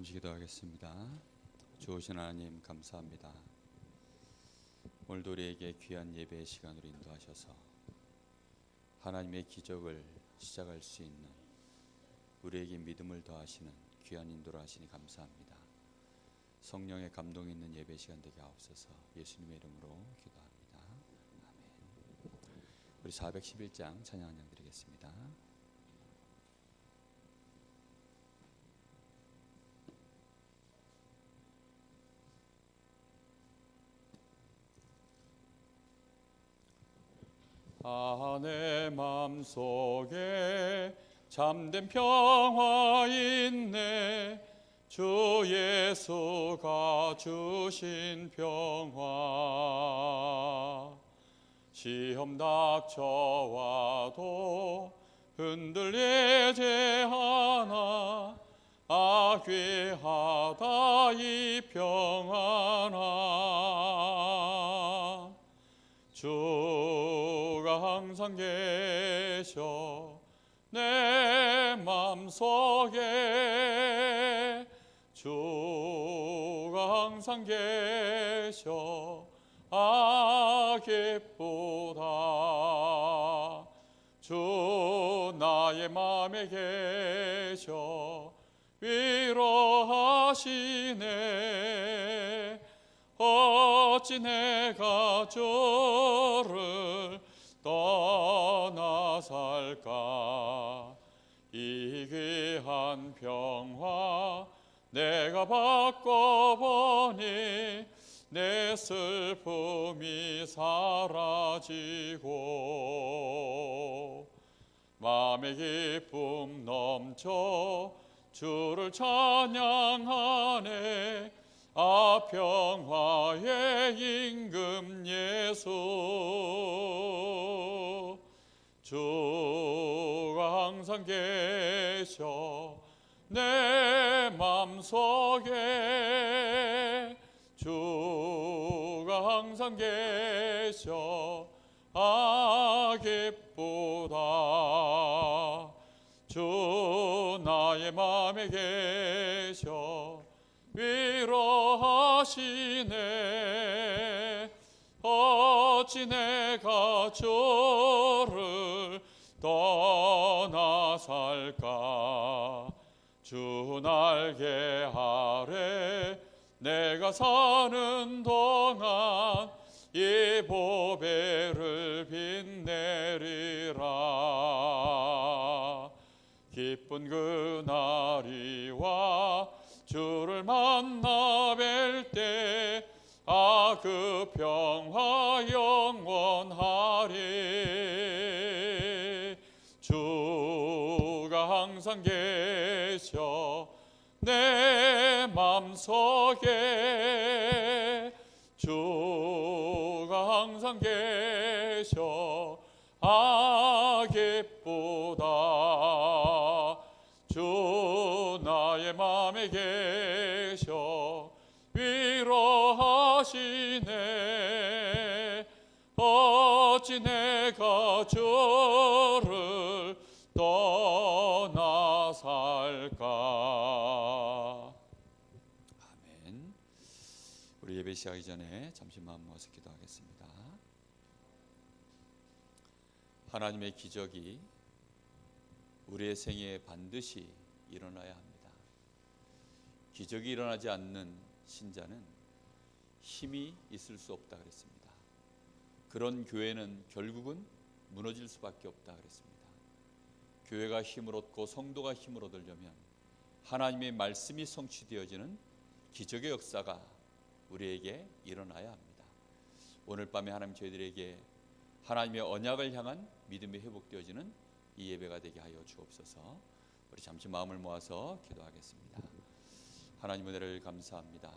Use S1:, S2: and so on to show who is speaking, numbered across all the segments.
S1: 잠시 기도하겠습니다. 좋으신 하나님 감사합니다. 오늘도 우리에게 귀한 예배의 시간으로 인도하셔서 하나님의 기적을 시작할 수 있는 우리에게 믿음을 더하시는 귀한 인도를 하시니 감사합니다. 성령의 감동이 있는 예배 시간 되게 하옵소서. 예수님의 이름으로 기도합니다. 아멘. 우리 411장 찬양 한 장 드리겠습니다. 내 맘속에 참된 평화 있네. 주 예수가 주신 평화. 시험 닥쳐와도 흔들리지 않아. 귀하다 이 평안아. 주가 항상 계셔 내 맘속에. 주가 항상 계셔 기쁘다. 주 나의 맘에 계셔 위로하시네. 어찌 내가 주를 떠나 살까. 이 귀한 평화 내가 바꿔보니 내 슬픔이 사라지고 마음의 기쁨 넘쳐 주를 찬양하네. 평화의 임금 예수. 주가 항상 계셔 내 맘속에. 주가 항상 계셔 기쁘다. 주 나의 맘에 계셔 위로하시네. 어찌 내가 주를 떠나 살까. 주 날개 아래 내가 사는 동안 이 보배를 빛내리라. 기쁜 그날이 와 주를 만나 뵐 때 그 평화 영원하리. 주가 항상 계셔 내 맘속에. 주가 항상 계셔 기쁘다. 주 나의 맘에 계셔 위로하시네. 어찌 내가 주를 떠나 살까. 아멘. 우리 예배 시작하기 전에 잠시 마음 모아서 기도하겠습니다. 하나님의 기적이 우리의 생애에 반드시 일어나야 합니다. 기적이 일어나지 않는 신자는 힘이 있을 수 없다 그랬습니다. 그런 교회는 결국은 무너질 수밖에 없다 그랬습니다. 교회가 힘을 얻고 성도가 힘을 얻으려면 하나님의 말씀이 성취되어지는 기적의 역사가 우리에게 일어나야 합니다. 오늘 밤에 하나님 저희들에게 하나님의 언약을 향한 믿음이 회복되어지는 이 예배가 되게 하여 주옵소서. 우리 잠시 마음을 모아서 기도하겠습니다. 하나님 은혜를 감사합니다.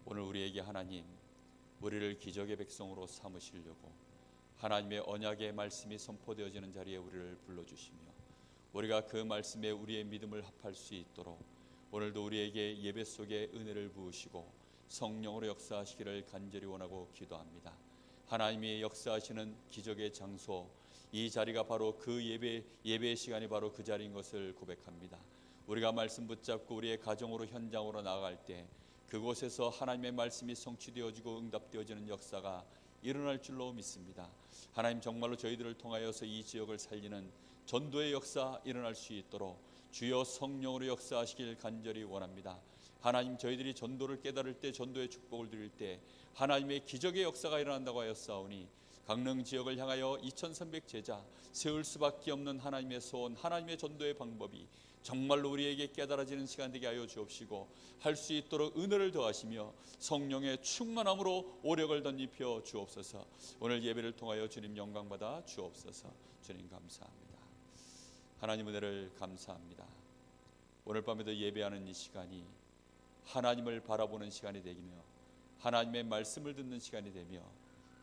S1: 오늘 우리에게 하나님 우리를 기적의 백성으로 삼으시려고 하나님의 언약의 말씀이 선포되어지는 자리에 우리를 불러주시며 우리가 그 말씀에 우리의 믿음을 합할 수 있도록 오늘도 우리에게 예배 속에 은혜를 부으시고 성령으로 역사하시기를 간절히 원하고 기도합니다. 하나님이 역사하시는 기적의 장소, 이 자리가 바로 그 예배의 시간이 바로 그 자리인 것을 고백합니다. 우리가 말씀 붙잡고 우리의 가정으로 현장으로 나아갈 때 그곳에서 하나님의 말씀이 성취되어지고 응답되어지는 역사가 일어날 줄로 믿습니다. 하나님 정말로 저희들을 통하여서 이 지역을 살리는 전도의 역사 일어날 수 있도록 주여 성령으로 역사하시길 간절히 원합니다. 하나님 저희들이 전도를 깨달을 때 전도의 축복을 드릴 때 하나님의 기적의 역사가 일어난다고 하였사오니 강릉 지역을 향하여 2300 제자 세울 수밖에 없는 하나님의 소원, 하나님의 전도의 방법이 정말로 우리에게 깨달아지는 시간 되게 하여 주옵시고 할 수 있도록 은혜를 더하시며 성령의 충만함으로 오력을 덧입혀 주옵소서. 오늘 예배를 통하여 주님 영광받아 주옵소서. 주님 감사합니다. 하나님 은혜를 감사합니다. 오늘 밤에도 예배하는 이 시간이 하나님을 바라보는 시간이 되며 하나님의 말씀을 듣는 시간이 되며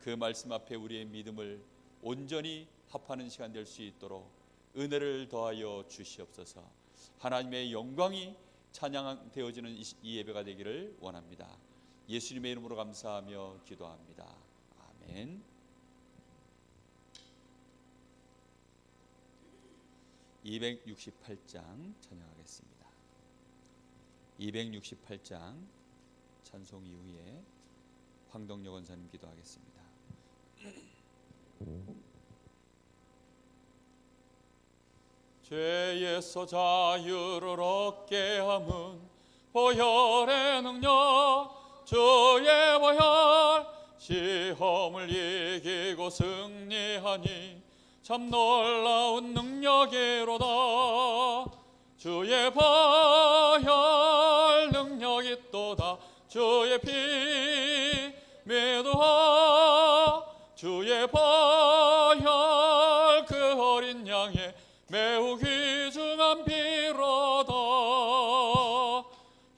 S1: 그 말씀 앞에 우리의 믿음을 온전히 합하는 시간 될 수 있도록 은혜를 더하여 주시옵소서. 하나님의 영광이 찬양되어지는 이 예배가 되기를 원합니다. 예수님의 이름으로 감사하며 기도합니다. 아멘. 268장 찬양하겠습니다. 268장 찬송 이후에 황동혁 원사님 기도하겠습니다.
S2: 죄에서 자유를 얻게 함은 보혈의 능력, 주의 보혈, 시험을 이기고 승리하니 참 놀라운 능력이로다. 주의 보혈 능력이 또다. 주의 피 믿으라. 주의 보혈 그 어린 양의 매우 귀중한 피로다.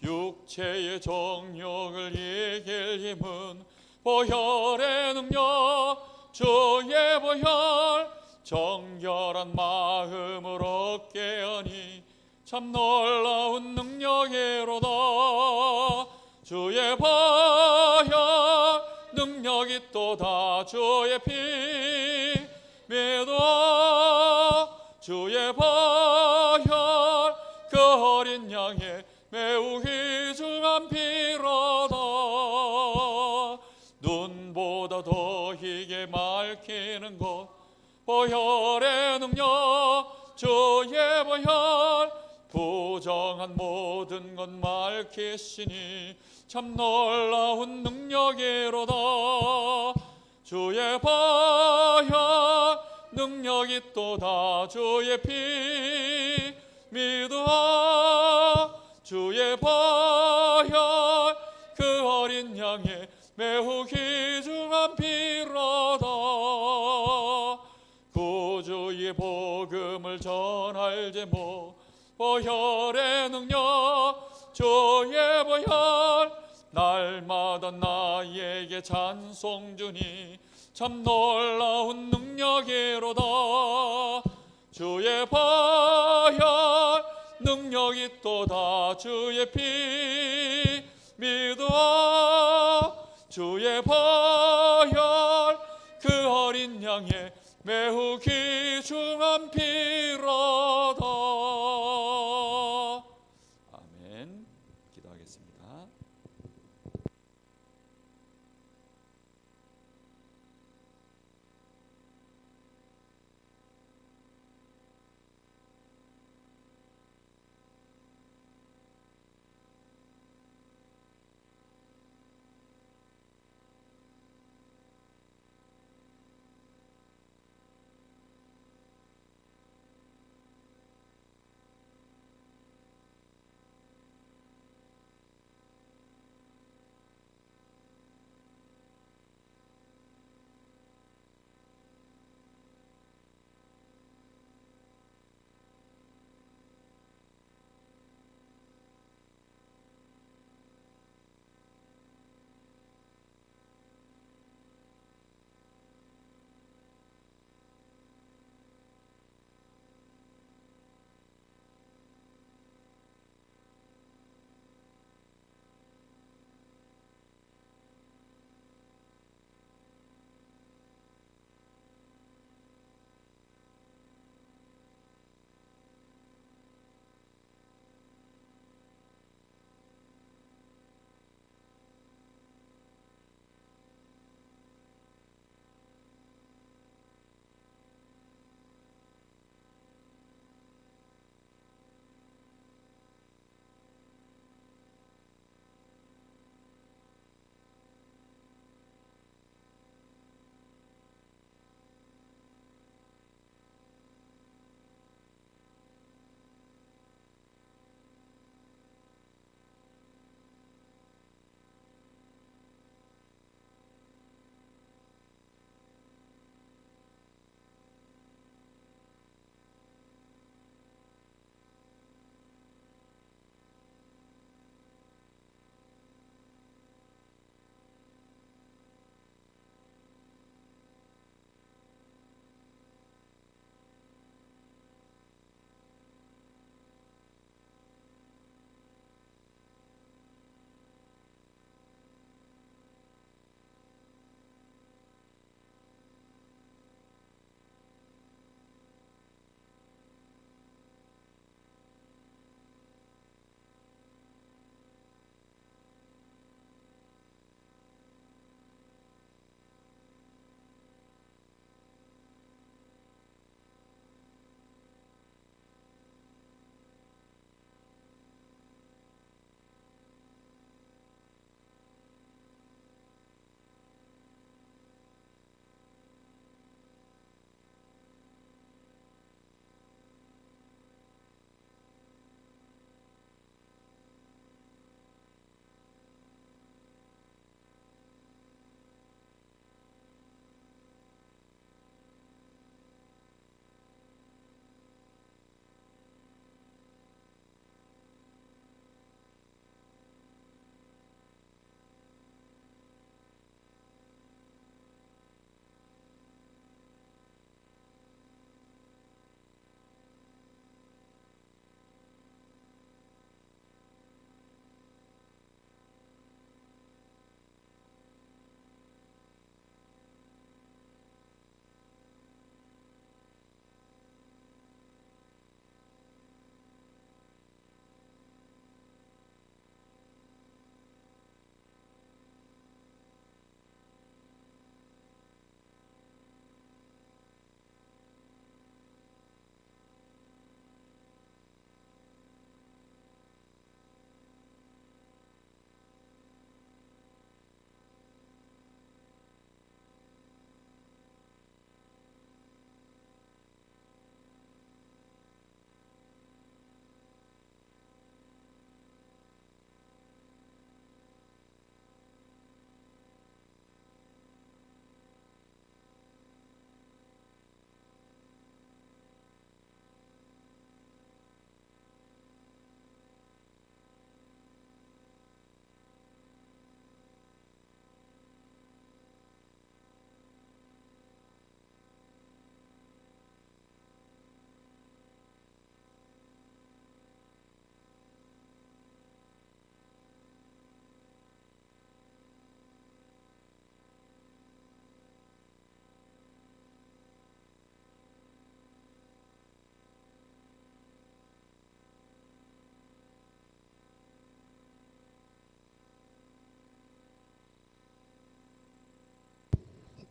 S2: 육체의 정욕을 이길 힘은 보혈의 능력, 주의 보혈, 정결한 마음을 얻게 하니 참 놀라운 능력이로다. 주의 보혈 능력이 또다. 주의 피 믿어. 주의 보혈 그 어린 양의 매우 귀중한 피로다. 눈보다 더 희게 맑히는 것 보혈의 능력, 주의 보혈, 부정한 모든 것 맑히시니 참 놀라운 능력이로다. 주의 보혈 능력이 또다. 주의 피 믿어. 주의 보혈 그 어린 양의 매우 귀중한 피로다. 구주의 복음을 전할 제목 보혈의 능력, 주의 보혈, 날마다 나에게 찬송 주니 참 놀라운 능력이로다. 주의 보혈 능력이 또다. 주의 피 믿어. 주의 보혈 그 어린 양의 매우 귀중한 피로다. 아멘. 기도하겠습니다.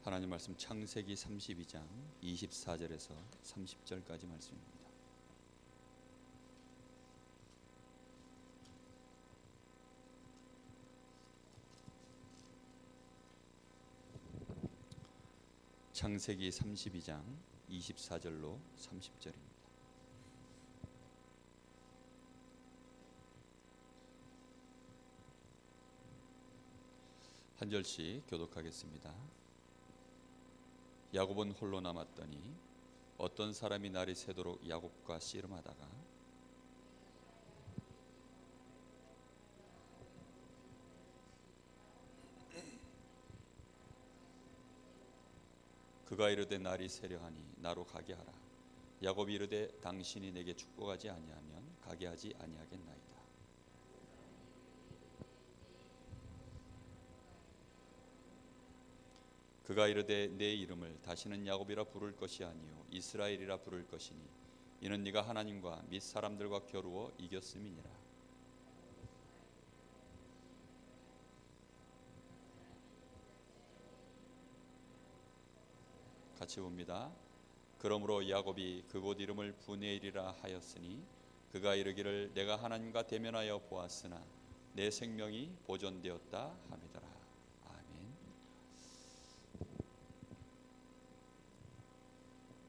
S1: 하나님 말씀 창세기 32장 24절에서 30절까지 말씀입니다. 창세기 32장 24절로 30절입니다. 한 절씩 교독하겠습니다. 야곱은 홀로 남았더니 어떤 사람이 날이 새도록 야곱과 씨름하다가 그가 이르되 날이 새려하니 나로 가게 하라. 야곱이 이르되 당신이 내게 축복하지 아니하면 가게 하지 아니하겠나이다. 그가 이르되 내 이름을 다시는 야곱이라 부를 것이 아니요 이스라엘이라 부를 것이니 이는 네가 하나님과 및 사람들과 겨루어 이겼음이니라. 같이 봅니다. 그러므로 야곱이 그곳 이름을 브네일이라 하였으니 그가 이르기를 내가 하나님과 대면하여 보았으나 내 생명이 보존되었다 하미더라. 아멘.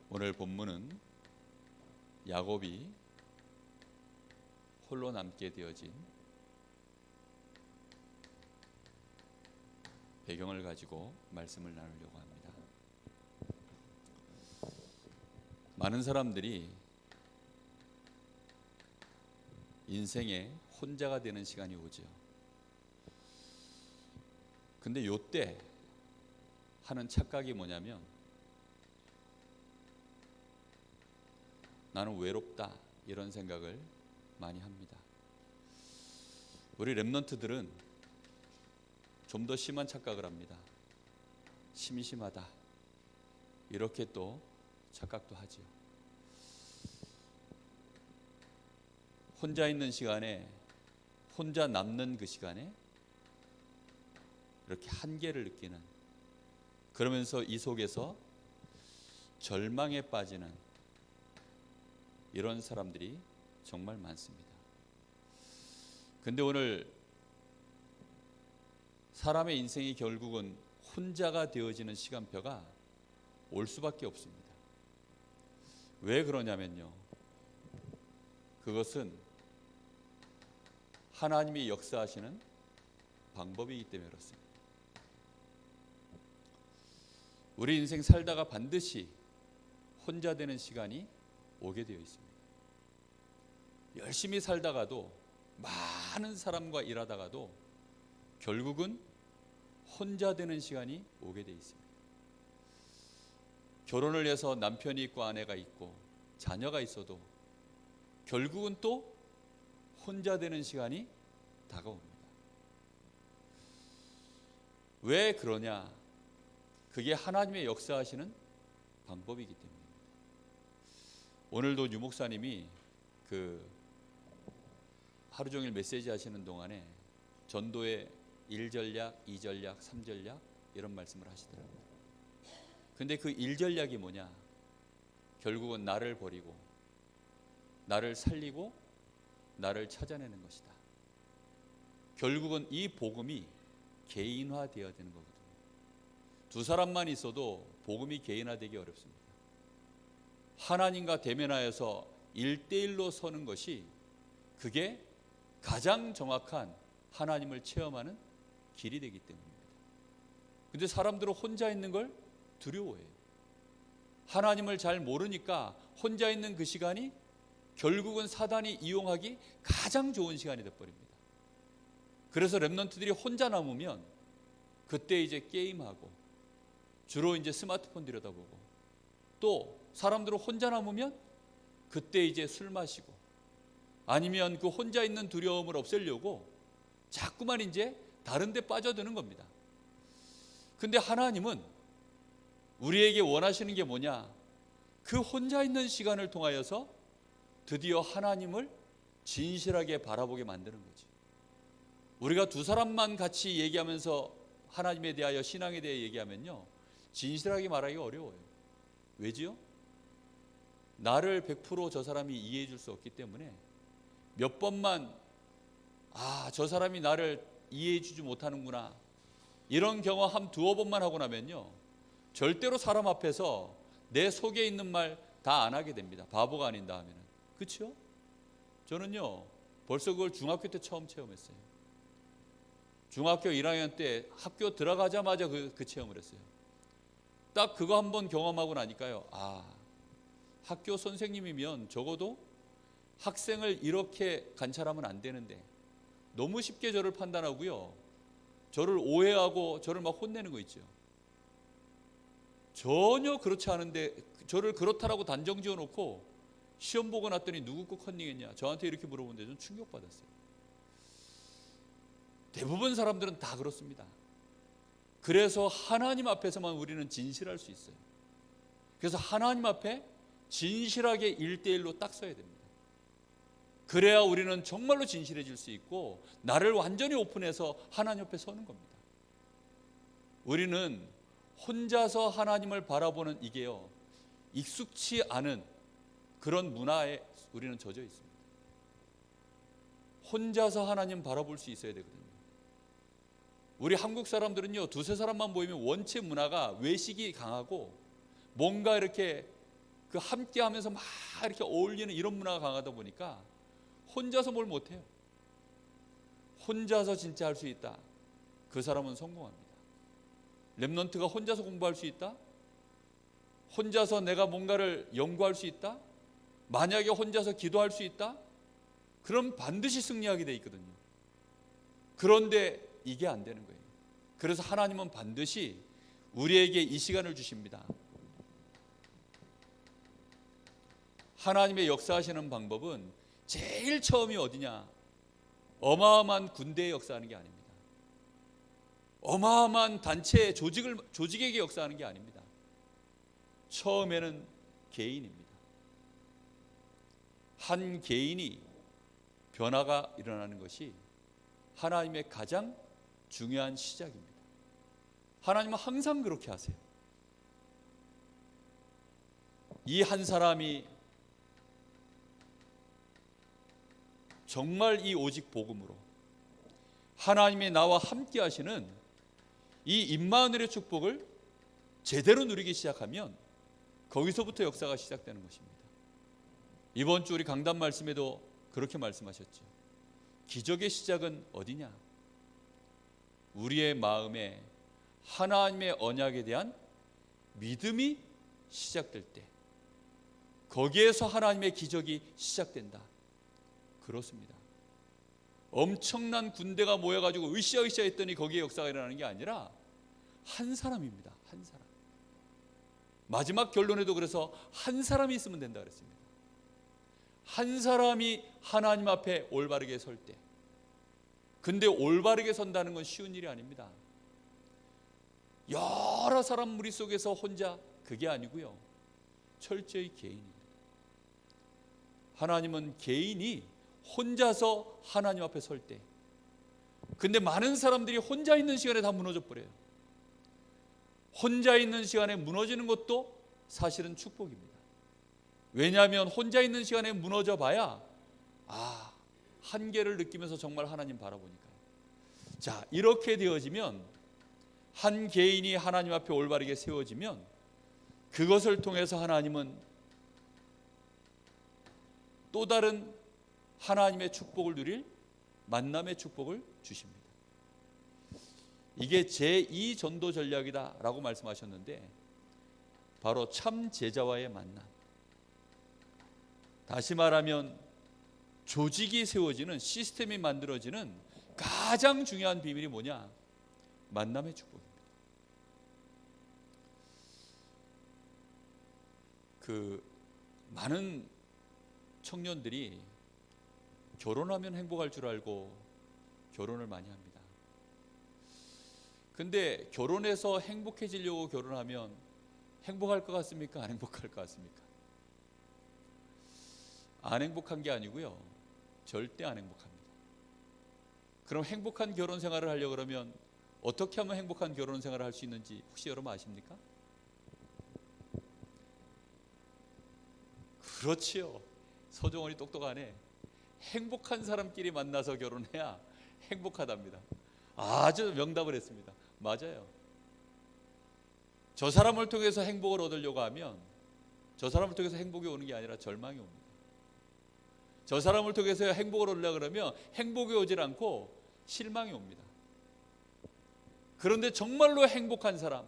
S1: 오늘 본문은 야곱이 홀로 남게 되어진 배경을 가지고 말씀을 나누려고 합니다. 많은 사람들이 인생에 혼자가 되는 시간이 오죠. 근데 요때 하는 착각이 뭐냐면 나는 외롭다 이런 생각을 많이 합니다. 우리 렘넌트들은 좀 더 심한 착각을 합니다. 심심하다 이렇게 또 착각도 하죠. 혼자 있는 시간에, 혼자 남는 그 시간에 이렇게 한계를 느끼는, 그러면서 이 속에서 절망에 빠지는 이런 사람들이 정말 많습니다. 근데 오늘 사람의 인생이 결국은 혼자가 되어지는 시간표가 올 수밖에 없습니다. 왜 그러냐면요, 그것은 하나님이 역사하시는 방법이기 때문에 그렇습니다. 우리 인생 살다가 반드시 혼자 되는 시간이 오게 되어 있습니다. 열심히 살다가도, 많은 사람과 일하다가도 결국은 혼자 되는 시간이 오게 되어 있습니다. 결혼을 해서 남편이 있고 아내가 있고 자녀가 있어도 결국은 또 혼자 되는 시간이 다가옵니다. 왜 그러냐? 그게 하나님의 역사하시는 방법이기 때문입니다. 오늘도 유 목사님이 하루 종일 메시지 하시는 동안에 전도의 1전략, 2전략, 3전략 이런 말씀을 하시더라고요. 근데 그 1전략이 뭐냐? 결국은 나를 버리고 나를 살리고 나를 찾아내는 것이다. 결국은 이 복음이 개인화되어야 되는 거거든요. 두 사람만 있어도 복음이 개인화되기 어렵습니다. 하나님과 대면하여서 1대1로 서는 것이, 그게 가장 정확한 하나님을 체험하는 길이 되기 때문입니다. 근데 사람들은 혼자 있는 걸 두려워해요. 하나님을 잘 모르니까 혼자 있는 그 시간이 결국은 사단이 이용하기 가장 좋은 시간이 되어버립니다. 그래서 렘넌트들이 혼자 남으면 그때 이제 게임하고, 주로 이제 스마트폰 들여다보고, 또 사람들은 혼자 남으면 그때 이제 술 마시고, 아니면 그 혼자 있는 두려움을 없애려고 자꾸만 이제 다른 데 빠져드는 겁니다. 근데 하나님은 우리에게 원하시는 게 뭐냐? 그 혼자 있는 시간을 통하여서 드디어 하나님을 진실하게 바라보게 만드는 거지. 우리가 두 사람만 같이 얘기하면서 하나님에 대하여, 신앙에 대해 얘기하면요, 진실하게 말하기가 어려워요. 왜지요? 나를 100% 저 사람이 이해해 줄 수 없기 때문에 몇 번만 저 사람이 나를 이해해 주지 못하는구나, 이런 경험 한 두어 번만 하고 나면요, 절대로 사람 앞에서 내 속에 있는 말 다 안 하게 됩니다. 바보가 아닌다 하면은. 그렇죠? 저는요 벌써 그걸 중학교 때 처음 체험했어요. 중학교 1학년 때 학교 들어가자마자 그 체험을 했어요. 딱 그거 한번 경험하고 나니까요, 학교 선생님이면 적어도 학생을 이렇게 관찰하면 안 되는데 너무 쉽게 저를 판단하고요, 저를 오해하고 저를 막 혼내는 거 있죠. 전혀 그렇지 않은데 저를 그렇다라고 단정 지어놓고 시험 보고 났더니 누구 거 컨닝했냐, 저한테 이렇게 물어보는데 좀 충격받았어요. 대부분 사람들은 다 그렇습니다. 그래서 하나님 앞에서만 우리는 진실할 수 있어요. 그래서 하나님 앞에 진실하게 1대1로 딱 서야 됩니다. 그래야 우리는 정말로 진실해질 수 있고 나를 완전히 오픈해서 하나님 앞에 서는 겁니다. 우리는 혼자서 하나님을 바라보는 이게요, 익숙치 않은 그런 문화에 우리는 젖어 있습니다. 혼자서 하나님 바라볼 수 있어야 되거든요. 우리 한국 사람들은요, 두세 사람만 모이면 원체 문화가 외식이 강하고 뭔가 이렇게 그 함께 하면서 막 이렇게 어울리는 이런 문화가 강하다 보니까 혼자서 뭘 못해요. 혼자서 진짜 할 수 있다, 그 사람은 성공합니다. 렘넌트가 혼자서 공부할 수 있다, 혼자서 내가 뭔가를 연구할 수 있다, 만약에 혼자서 기도할 수 있다, 그럼 반드시 승리하게 돼 있거든요. 그런데 이게 안 되는 거예요. 그래서 하나님은 반드시 우리에게 이 시간을 주십니다. 하나님의 역사하시는 방법은 제일 처음이 어디냐? 어마어마한 군대에 역사하는 게 아닙니다. 어마어마한 단체 조직에게 역사하는 게 아닙니다. 처음에는 개인입니다. 한 개인이 변화가 일어나는 것이 하나님의 가장 중요한 시작입니다. 하나님은 항상 그렇게 하세요. 이 한 사람이 정말 이 오직 복음으로 하나님이 나와 함께 하시는 이 임마누엘의 축복을 제대로 누리기 시작하면 거기서부터 역사가 시작되는 것입니다. 이번 주 우리 강단 말씀에도 그렇게 말씀하셨죠. 기적의 시작은 어디냐? 우리의 마음에 하나님의 언약에 대한 믿음이 시작될 때, 거기에서 하나님의 기적이 시작된다. 그렇습니다. 엄청난 군대가 모여가지고 으쌰으쌰 했더니 거기에 역사가 일어나는 게 아니라 한 사람입니다. 한 사람. 마지막 결론에도 그래서 한 사람이 있으면 된다 그랬습니다. 한 사람이 하나님 앞에 올바르게 설 때. 근데 올바르게 선다는 건 쉬운 일이 아닙니다. 여러 사람 무리 속에서 혼자, 그게 아니고요, 철저히 개인입니다. 하나님은 개인이 혼자서 하나님 앞에 설 때, 근데 많은 사람들이 혼자 있는 시간에 다 무너져 버려요. 혼자 있는 시간에 무너지는 것도 사실은 축복입니다. 왜냐하면 혼자 있는 시간에 무너져 봐야 한계를 느끼면서 정말 하나님 바라보니까요. 자, 이렇게 되어지면, 한 개인이 하나님 앞에 올바르게 세워지면 그것을 통해서 하나님은 또 다른 하나님의 축복을 누릴 만남의 축복을 주십니다. 이게 제2 전도 전략이다 라고 말씀하셨는데, 바로 참 제자와의 만남. 다시 말하면 조직이 세워지는, 시스템이 만들어지는 가장 중요한 비밀이 뭐냐? 만남의 축복입니다. 많은 청년들이 결혼하면 행복할 줄 알고 결혼을 많이 합니다. 근데 결혼해서 행복해지려고 결혼하면 행복할 것 같습니까? 안 행복할 것 같습니까? 안 행복한 게 아니고요, 절대 안 행복합니다. 그럼 행복한 결혼 생활을 하려고 그러면 어떻게 하면 행복한 결혼 생활을 할 수 있는지 혹시 여러분 아십니까? 그렇지요. 서종원이 똑똑하네. 행복한 사람끼리 만나서 결혼해야 행복하답니다. 아주 명답을 했습니다. 맞아요. 저 사람을 통해서 행복을 얻으려고 하면 저 사람을 통해서 행복이 오는 게 아니라 절망이 옵니다. 저 사람을 통해서 행복을 얻으려고 그러면 행복이 오질 않고 실망이 옵니다. 그런데 정말로 행복한 사람,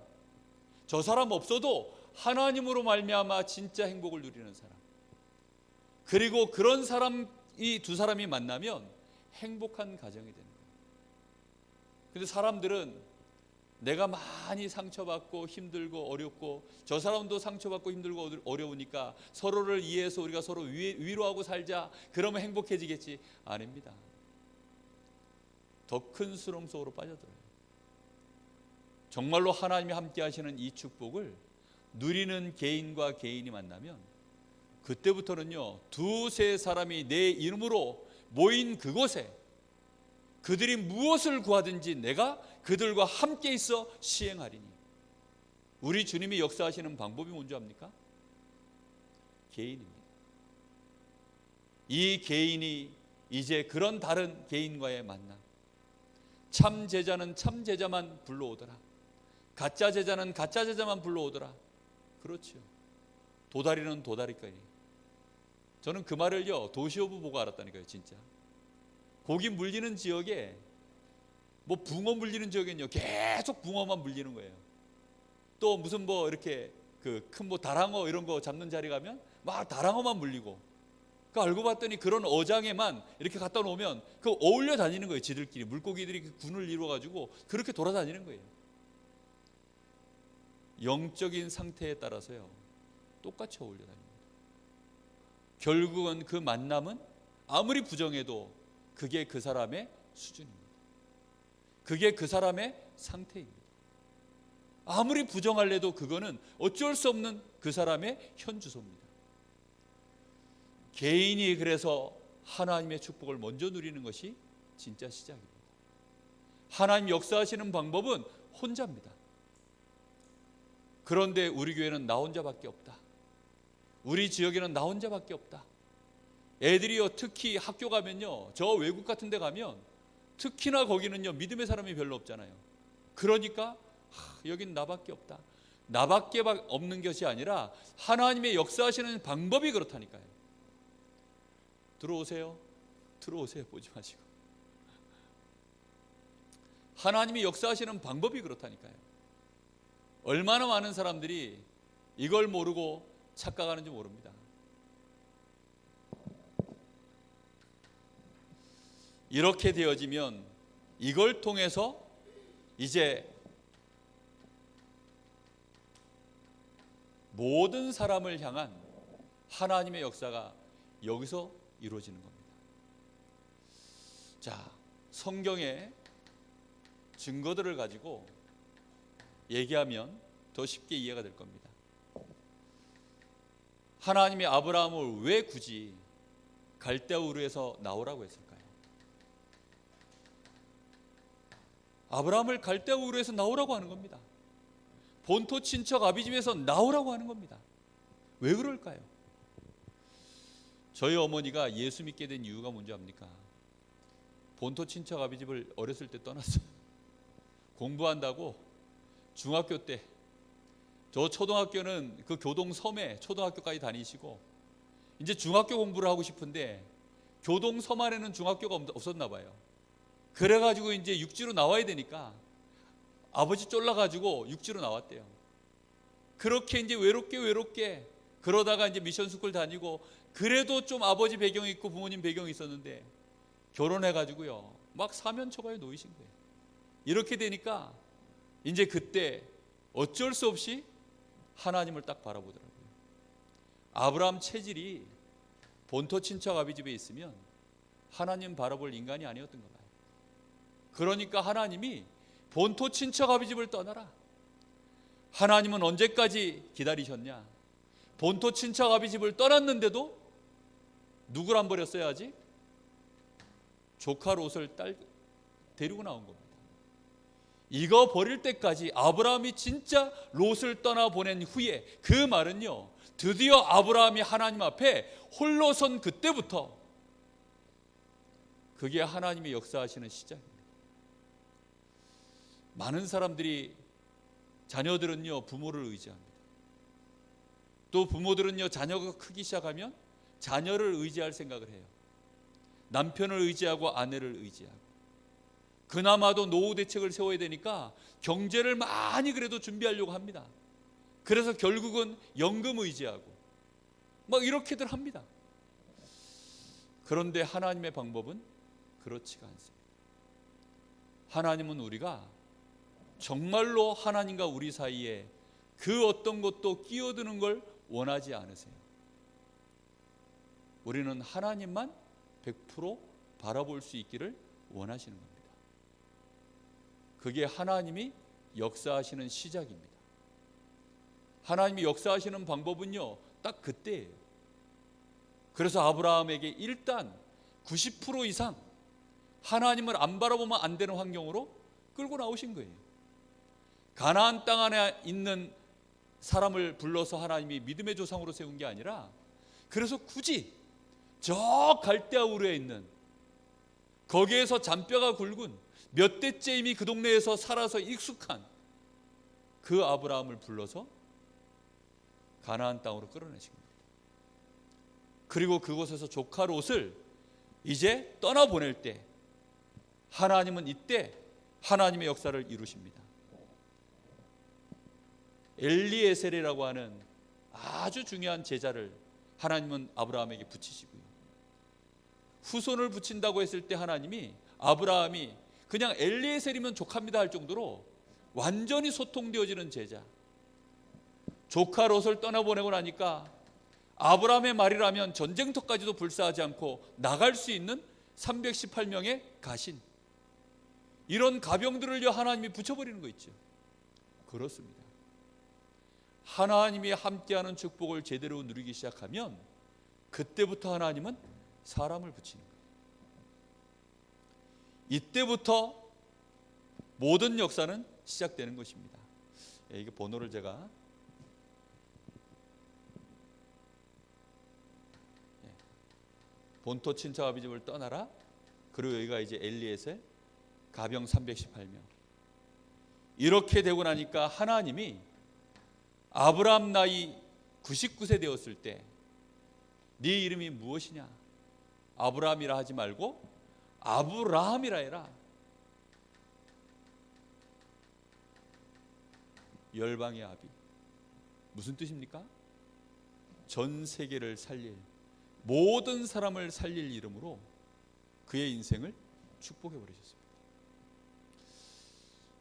S1: 저 사람 없어도 하나님으로 말미암아 진짜 행복을 누리는 사람, 그리고 그런 사람, 이 두 사람이 만나면 행복한 가정이 되는 거예요. 근데 사람들은 내가 많이 상처받고 힘들고 어렵고 저 사람도 상처받고 힘들고 어려우니까 서로를 이해해서 우리가 서로 위로하고 살자, 그러면 행복해지겠지. 아닙니다. 더 큰 수렁 속으로 빠져들어요. 정말로 하나님이 함께 하시는 이 축복을 누리는 개인과 개인이 만나면 그때부터는요, 두세 사람이 내 이름으로 모인 그곳에 그들이 무엇을 구하든지 내가 그들과 함께 있어 시행하리니. 우리 주님이 역사하시는 방법이 뭔지 압니까? 개인입니다. 이 개인이 이제 그런 다른 개인과의 만남, 참 제자는 참 제자만 불러오더라, 가짜 제자는 가짜 제자만 불러오더라. 그렇죠. 도다리는 도다리까지. 저는 그 말을요, 도시오브 보고 알았다니까요. 진짜 고기 물리는 지역에, 뭐 붕어 물리는 지역에는요 계속 붕어만 물리는 거예요. 또 무슨 뭐 이렇게 그 큰 뭐 다랑어 이런 거 잡는 자리 가면 막 다랑어만 물리고, 그 알고 봤더니 그런 어장에만 이렇게 갖다 놓으면 그 어울려 다니는 거예요. 지들끼리 물고기들이 군을 이루어 가지고 그렇게 돌아다니는 거예요. 영적인 상태에 따라서요 똑같이 어울려 다닙니다. 결국은 그 만남은 아무리 부정해도 그게 그 사람의 수준입니다. 그게 그 사람의 상태입니다. 아무리 부정할래도 그거는 어쩔 수 없는 그 사람의 현주소입니다. 개인이 그래서 하나님의 축복을 먼저 누리는 것이 진짜 시작입니다. 하나님 역사하시는 방법은 혼자입니다. 그런데 우리 교회는 나 혼자밖에 없다. 우리 지역에는 나 혼자밖에 없다. 애들이요, 특히 학교 가면요, 저 외국 같은 데 가면 특히나 거기는요 믿음의 사람이 별로 없잖아요. 그러니까 여긴 나밖에 없다. 나밖에 없는 것이 아니라 하나님의 역사하시는 방법이 그렇다니까요. 들어오세요. 들어오세요. 보지 마시고. 하나님이 역사하시는 방법이 그렇다니까요. 얼마나 많은 사람들이 이걸 모르고 착각하는지 모릅니다. 이렇게 되어지면 이걸 통해서 이제 모든 사람을 향한 하나님의 역사가 여기서 이루어지는 겁니다. 자, 성경의 증거들을 가지고 얘기하면 더 쉽게 이해가 될 겁니다. 하나님이 아브라함을 왜 굳이 갈대아 우르에서 나오라고 했을까요? 아브라함을 갈대아 우르에서 나오라고 하는 겁니다. 본토 친척 아비집에서 나오라고 하는 겁니다. 왜 그럴까요? 저희 어머니가 예수 믿게 된 이유가 뭔지 압니까? 본토 친척 아비집을 어렸을 때 떠났어요. 공부한다고 중학교 때, 저 초등학교는 그 교동 섬에 초등학교까지 다니시고 이제 중학교 공부를 하고 싶은데 교동 섬 안에는 중학교가 없었나 봐요. 그래가지고 이제 육지로 나와야 되니까 아버지 쫄라가지고 육지로 나왔대요. 그렇게 이제 외롭게 그러다가 이제 미션 스쿨 다니고, 그래도 좀 아버지 배경이 있고 부모님 배경이 있었는데 결혼해가지고요 막 사면초가에 놓이신 거예요. 이렇게 되니까 이제 그때 어쩔 수 없이 하나님을 딱 바라보더라고요. 아브라함 체질이 본토 친척 아비집에 있으면 하나님 바라볼 인간이 아니었던 거 봐요. 그러니까 하나님이 본토 친척 아비집을 떠나라. 하나님은 언제까지 기다리셨냐? 본토 친척 아비집을 떠났는데도 누굴 안 버렸어야 하지? 조카 롯을 데리고 나온 겁니다. 이거 버릴 때까지, 아브라함이 진짜 롯을 떠나보낸 후에, 그 말은요 드디어 아브라함이 하나님 앞에 홀로 선 그때부터 그게 하나님의 역사하시는 시작입니다. 많은 사람들이 자녀들은요 부모를 의지합니다. 또 부모들은요 자녀가 크기 시작하면 자녀를 의지할 생각을 해요. 남편을 의지하고 아내를 의지하고, 그나마도 노후 대책을 세워야 되니까 경제를 많이 그래도 준비하려고 합니다. 그래서 결국은 연금 의지하고 막 이렇게들 합니다. 그런데 하나님의 방법은 그렇지가 않습니다. 하나님은 우리가 정말로 하나님과 우리 사이에 그 어떤 것도 끼어드는 걸 원하지 않으세요. 우리는 하나님만 100% 바라볼 수 있기를 원하시는 겁니다. 그게 하나님이 역사하시는 시작입니다. 하나님이 역사하시는 방법은요 딱 그때예요. 그래서 아브라함에게 일단 90% 이상 하나님을 안 바라보면 안 되는 환경으로 끌고 나오신 거예요. 가나안 땅 안에 있는 사람을 불러서 하나님이 믿음의 조상으로 세운 게 아니라, 그래서 굳이 저 갈대아우르에 있는, 거기에서 잔뼈가 굵은, 몇 대째 이미 그 동네에서 살아서 익숙한 그 아브라함을 불러서 가나안 땅으로 끌어내신 겁니다. 그리고 그곳에서 조카 롯을 이제 떠나보낼 때 하나님은 이때 하나님의 역사를 이루십니다. 엘리에셀이라고 하는 아주 중요한 제자를 하나님은 아브라함에게 붙이시고요, 후손을 붙인다고 했을 때 하나님이 아브라함이 그냥 엘리에셀이면 족합니다 할 정도로 완전히 소통되어지는 제자, 조카 롯을 떠나보내고 나니까 아브라함의 말이라면 전쟁터까지도 불사하지 않고 나갈 수 있는 318명의 가신, 이런 가병들을요 하나님이 붙여버리는 거 있죠. 그렇습니다. 하나님이 함께하는 축복을 제대로 누리기 시작하면 그때부터 하나님은 사람을 붙이는 거예요. 이때부터 모든 역사는 시작되는 것입니다. 이게 번호를 제가 본토 친척 아비 집을 떠나라, 그리고 여기가 이제 엘리에셀, 가병 318명. 이렇게 되고 나니까 하나님이 아브라함 나이 99세 되었을 때 네 이름이 무엇이냐, 아브라함이라 하지 말고 아브라함이라 해라. 열방의 아비. 무슨 뜻입니까? 전 세계를 살릴, 모든 사람을 살릴 이름으로 그의 인생을 축복해 버리셨습니다.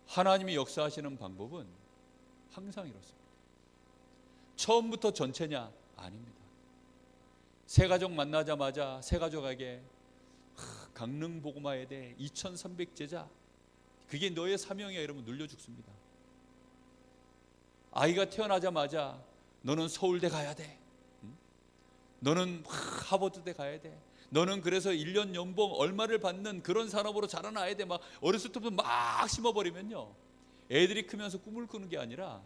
S1: 하나님이 역사하시는 방법은 항상 이렇습니다. 처음부터 전체냐? 아닙니다. 새 가족 만나자마자 새 가족에게 강릉 복음화에 대해 2300제자, 그게 너의 사명이야 이러면 눌려 죽습니다. 아이가 태어나자마자 너는 서울대 가야 돼, 너는 하버드대 가야 돼, 너는 그래서 1년 연봉 얼마를 받는 그런 산업으로 자라나야 돼, 막 어렸을 때부터 막 심어버리면요 애들이 크면서 꿈을 꾸는 게 아니라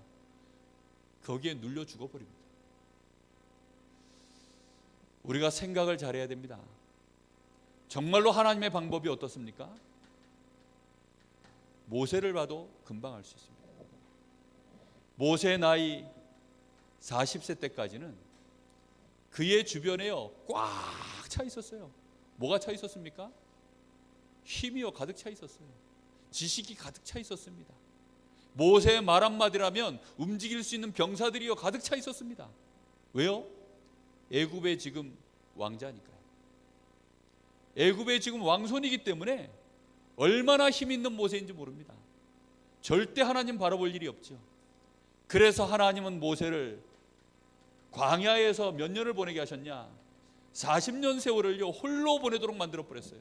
S1: 거기에 눌려 죽어버립니다. 우리가 생각을 잘해야 됩니다. 정말로 하나님의 방법이 어떻습니까? 모세를 봐도 금방 알 수 있습니다. 모세의 나이 40세 때까지는 그의 주변에요 꽉 차 있었어요. 뭐가 차 있었습니까? 힘이요 가득 차 있었어요. 지식이 가득 차 있었습니다. 모세의 말 한마디라면 움직일 수 있는 병사들이요 가득 차 있었습니다. 왜요? 애굽의 지금 왕자니까요. 애굽의 지금 왕손이기 때문에 얼마나 힘 있는 모세인지 모릅니다. 절대 하나님 바라볼 일이 없죠. 그래서 하나님은 모세를 광야에서 몇 년을 보내게 하셨냐? 40년 세월을요 홀로 보내도록 만들어 버렸어요.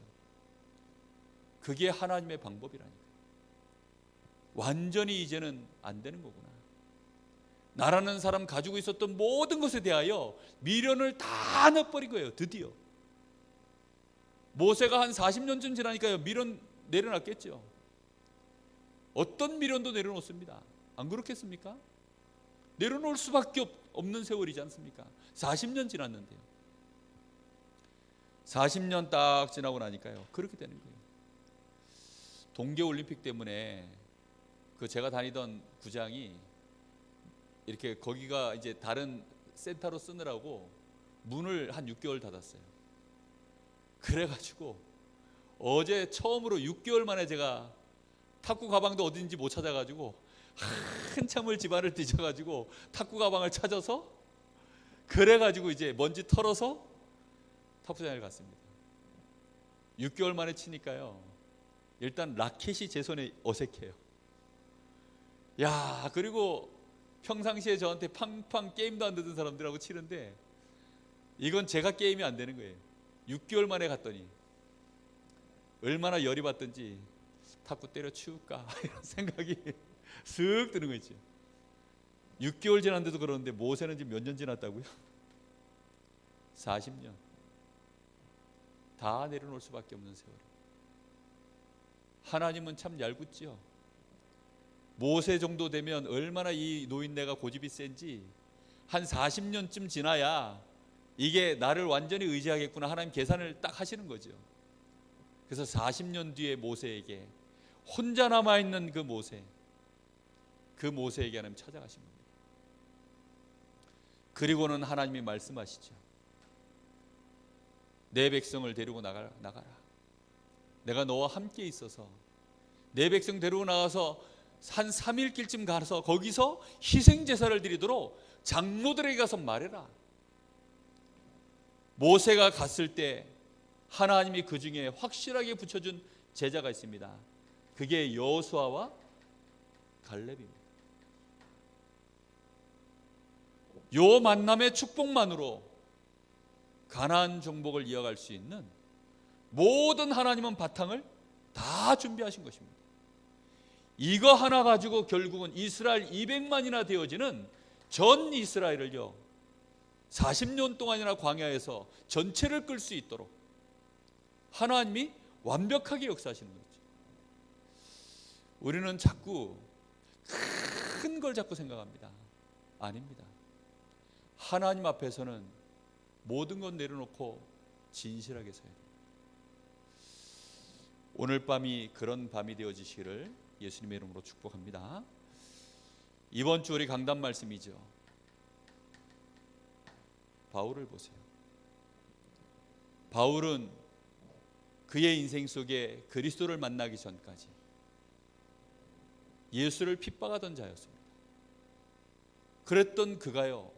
S1: 그게 하나님의 방법이라니까요. 완전히 이제는 안 되는 거구나. 나라는 사람 가지고 있었던 모든 것에 대하여 미련을 다 넣어버린 거예요. 드디어 모세가 한 40년쯤 지나니까요 미련 내려놨겠죠. 어떤 미련도 내려놓습니다. 안 그렇겠습니까? 내려놓을 수밖에 없는 세월이지 않습니까? 40년 지났는데요. 40년 딱 지나고 나니까요, 그렇게 되는 거예요. 동계올림픽 때문에 그 제가 다니던 구장이 이렇게 거기가 이제 다른 센터로 쓰느라고 문을 한 6개월 닫았어요. 그래가지고 어제 처음으로 6개월 만에 제가 탁구 가방도 어딘지 못 찾아가지고 한참을 집안을 뒤져가지고 탁구 가방을 찾아서 그래가지고 이제 먼지 털어서 탁구장에 갔습니다. 6개월 만에 치니까요, 일단 라켓이 제 손에 어색해요. 야, 그리고 평상시에 저한테 팡팡 게임도 안 되던 사람들하고 치는데 이건 제가 게임이 안 되는 거예요. 6개월 만에 갔더니 얼마나 열이 받던지 탁구 때려치울까 이런 생각이 슥 드는 거 있죠. 6개월 지났는데도 그러는데 모세는 지금 몇 년 지났다고요? 40년. 다 내려놓을 수밖에 없는 세월. 하나님은 참 얄궂지요. 모세 정도 되면 얼마나 이 노인네가 고집이 센지 한 40년쯤 지나야 이게 나를 완전히 의지하겠구나, 하나님 계산을 딱 하시는 거죠. 그래서 40년 뒤에 모세에게, 혼자 남아있는 그 모세에게 하나님 찾아가신 겁니다. 그리고는 하나님이 말씀하시죠. 내 백성을 데리고 나가라. 내가 너와 함께 있어서 내 백성 데리고 나가서 한 3일 길쯤 가서 거기서 희생제사를 드리도록 장로들에게 가서 말해라. 모세가 갔을 때 하나님이 그 중에 확실하게 붙여준 제자가 있습니다. 그게 여호수아와 갈렙입니다. 요 만남의 축복만으로 가나안 정복을 이어갈 수 있는 모든 하나님은 바탕을 다 준비하신 것입니다. 이거 하나 가지고 결국은 이스라엘 200만이나 되어지는 전 이스라엘을요, 40년 동안이나 광야에서 전체를 끌 수 있도록 하나님이 완벽하게 역사하시는 거죠. 우리는 자꾸 큰 걸 자꾸 생각합니다. 아닙니다. 하나님 앞에서는 모든 것 내려놓고 진실하게 서야 돼요. 오늘 밤이 그런 밤이 되어지시기를 예수님의 이름으로 축복합니다. 이번 주 우리 강단 말씀이죠. 바울을 보세요. 바울은 그의 인생 속에 그리스도를 만나기 전까지 예수를 핍박하던 자였습니다. 그랬던 그가요,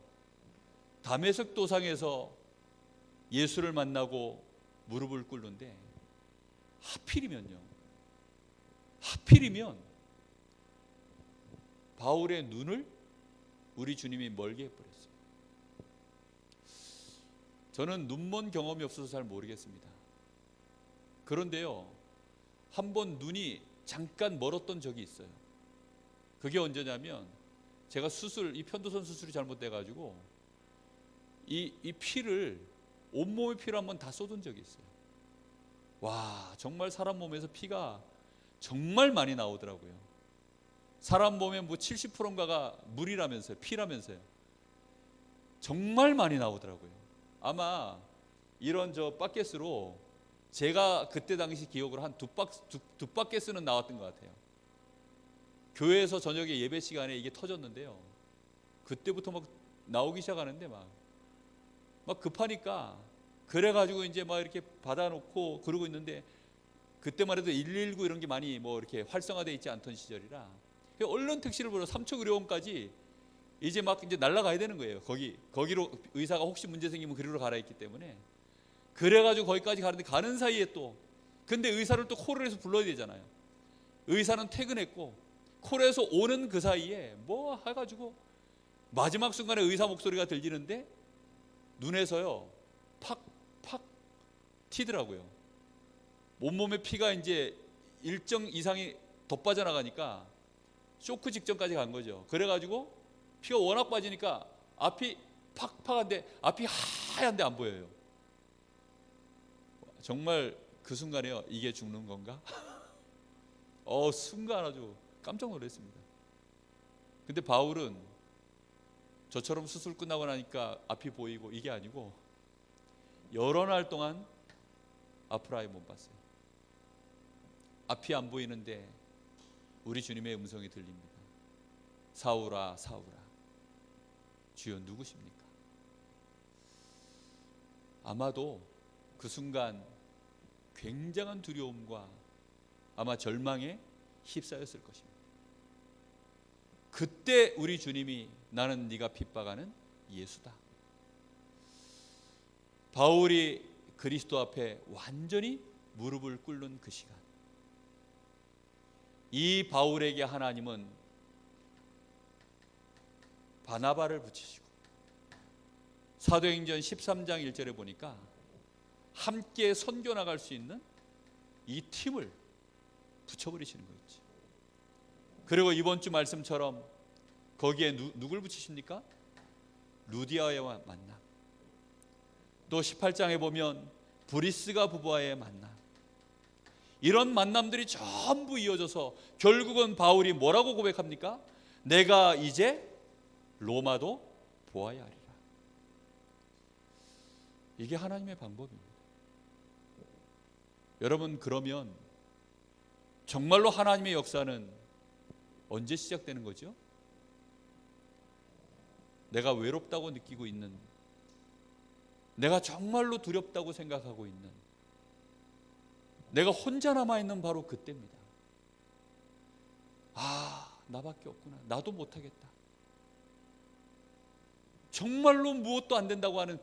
S1: 다메섹 도상에서 예수를 만나고 무릎을 꿇는데 하필이면 바울의 눈을 우리 주님이 멀게 해버렸어요. 저는 눈먼 경험이 없어서 잘 모르겠습니다. 그런데요, 한번 눈이 잠깐 멀었던 적이 있어요. 그게 언제냐면 제가 이 편도선 수술이 잘못돼가지고 이 피를, 온몸의 피를 한번 다 쏟은 적이 있어요. 와, 정말 사람 몸에서 피가 정말 많이 나오더라고요. 사람 몸에 뭐 70%인가가 물이라면서요, 피라면서요. 정말 많이 나오더라고요. 아마 이런 바켓으로 제가 그때 당시 기억으로 한 두 바켓은 나왔던 것 같아요. 교회에서 저녁에 예배 시간에 이게 터졌는데요, 그때부터 막 나오기 시작하는데 막 급하니까 그래가지고 이제 막 이렇게 받아놓고 그러고 있는데, 그때만 해도 119 이런 게 많이 이렇게 활성화되어 있지 않던 시절이라 얼른 택시를 불러 삼척의료원까지 이제 날아가야 되는 거예요. 거기로 의사가 혹시 문제 생기면 그리로 가라 했기 때문에. 그래가지고 거기까지 가는데, 가는 사이에 근데 의사를 또 콜을 해서 불러야 되잖아요. 의사는 퇴근했고 콜에서 오는 그 사이에 해가지고 마지막 순간에 의사 목소리가 들리는데 눈에서요 팍팍 튀더라고요. 온몸에 피가 이제 일정 이상이 더 빠져나가니까 쇼크 직전까지 간 거죠. 그래가지고 피가 워낙 빠지니까 앞이 팍팍한데 앞이 하얀데 안 보여요. 정말 그 순간에요, 이게 죽는 건가? 순간 아주 깜짝 놀랐습니다. 근데 바울은 저처럼 수술 끝나고 나니까 앞이 보이고 이게 아니고 여러 날 동안 앞을 아예 못 봤어요. 앞이 안 보이는데 우리 주님의 음성이 들립니다. 사울아 사울아 주여 누구십니까? 아마도 그 순간 굉장한 두려움과 아마 절망에 휩싸였을 것입니다. 그때 우리 주님이 나는 네가 핍박하는 예수다. 바울이 그리스도 앞에 완전히 무릎을 꿇는 그 시간, 이 바울에게 하나님은 바나바를 붙이시고 사도행전 13장 1절에 보니까 함께 선교 나갈 수 있는 이 팀을 붙여버리시는 거였지. 그리고 이번 주 말씀처럼 거기에 누굴 붙이십니까? 루디아와 만남. 또 18장에 보면 브리스가 부부와의 만남. 이런 만남들이 전부 이어져서 결국은 바울이 뭐라고 고백합니까? 내가 이제 로마도 보아야 하리라. 이게 하나님의 방법입니다. 여러분, 그러면 정말로 하나님의 역사는 언제 시작되는 거죠? 내가 외롭다고 느끼고 있는, 내가 정말로 두렵다고 생각하고 있는, 내가 혼자 남아있는 바로 그때입니다. 아, 나밖에 없구나. 나도 못하겠다. 정말로 무엇도 안 된다고 하는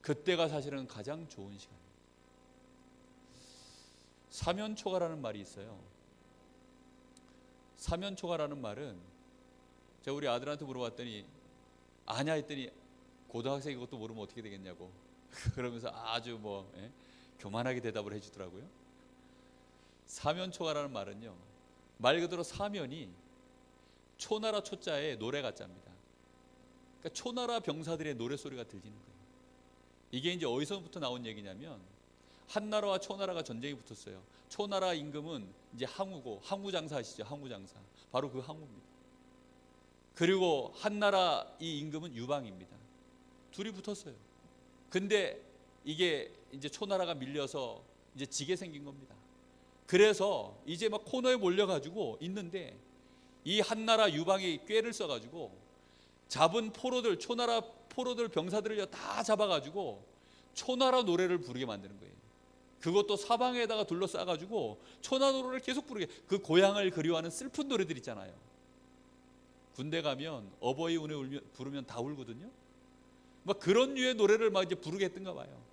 S1: 그때가 사실은 가장 좋은 시간입니다. 사면초가라는 말이 있어요. 사면초가라는 말은 제가 우리 아들한테 물어봤더니 아냐 했더니 고등학생이 그것도 모르면 어떻게 되겠냐고 그러면서 아주 교만하게 대답을 해주더라고요. 사면초가라는 말은요, 말 그대로 사면이 초나라 초자에 노래 가짜입니다. 그러니까 초나라 병사들의 노래소리가 들리는 거예요. 이게 이제 어디서부터 나온 얘기냐면 한나라와 초나라가 전쟁이 붙었어요. 초나라 임금은 이제 항우고, 항우장사 아시죠? 항우장사. 바로 그 항우입니다. 그리고 한나라 이 임금은 유방입니다. 둘이 붙었어요. 근데 이게 이제 초나라가 밀려서 이제 지게 생긴 겁니다. 그래서 이제 막 코너에 몰려가지고 있는데 이 한나라 유방이 꾀를 써가지고 잡은 포로들, 초나라 포로들 병사들을 다 잡아가지고 초나라 노래를 부르게 만드는 거예요. 그것도 사방에다가 둘러싸가지고 초나라 노래를 계속 부르게. 그 고향을 그리워하는 슬픈 노래들 있잖아요. 군대 가면 어버이 운에 부르면 다 울거든요. 막 그런 류의 노래를 막 이제 부르게 했던가 봐요.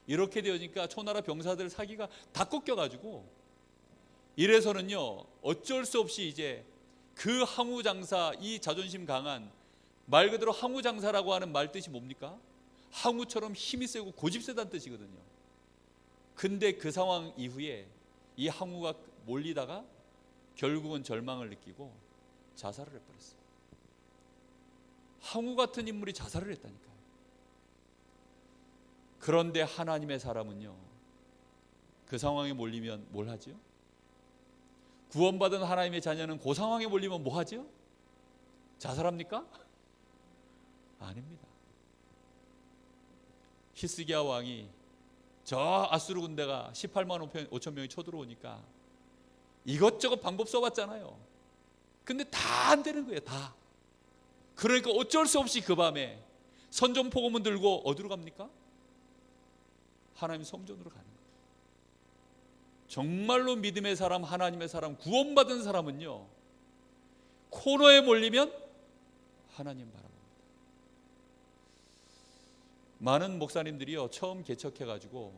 S1: 이렇게 되어지니까 초나라 병사들 사기가 다 꺾여가지고 이래서는요, 어쩔 수 없이 이제 그 항우장사, 이 자존심 강한, 말 그대로 항우장사라고 하는 말 뜻이 뭡니까? 항우처럼 힘이 세고 고집 세다는 뜻이거든요. 근데 그 상황 이후에 이 항우가 몰리다가 결국은 절망을 느끼고 자살을 해버렸어요. 항우 같은 인물이 자살을 했다니까요. 그런데 하나님의 사람은요, 그 상황에 몰리면 뭘 하죠? 구원받은 하나님의 자녀는 그 상황에 몰리면 뭐 하죠? 자살합니까? 아닙니다. 히스기야 왕이 저 아수르 군대가 18만 5천 명이 쳐들어오니까 이것저것 방법 써봤잖아요. 근데 다 안 되는 거예요. 다. 그러니까 어쩔 수 없이 그 밤에 선전포고문 들고 어디로 갑니까? 하나님 성전으로 가는 거예요. 정말로 믿음의 사람, 하나님의 사람, 구원받은 사람은요, 코너에 몰리면 하나님 바라봅니다. 많은 목사님들이요, 처음 개척해가지고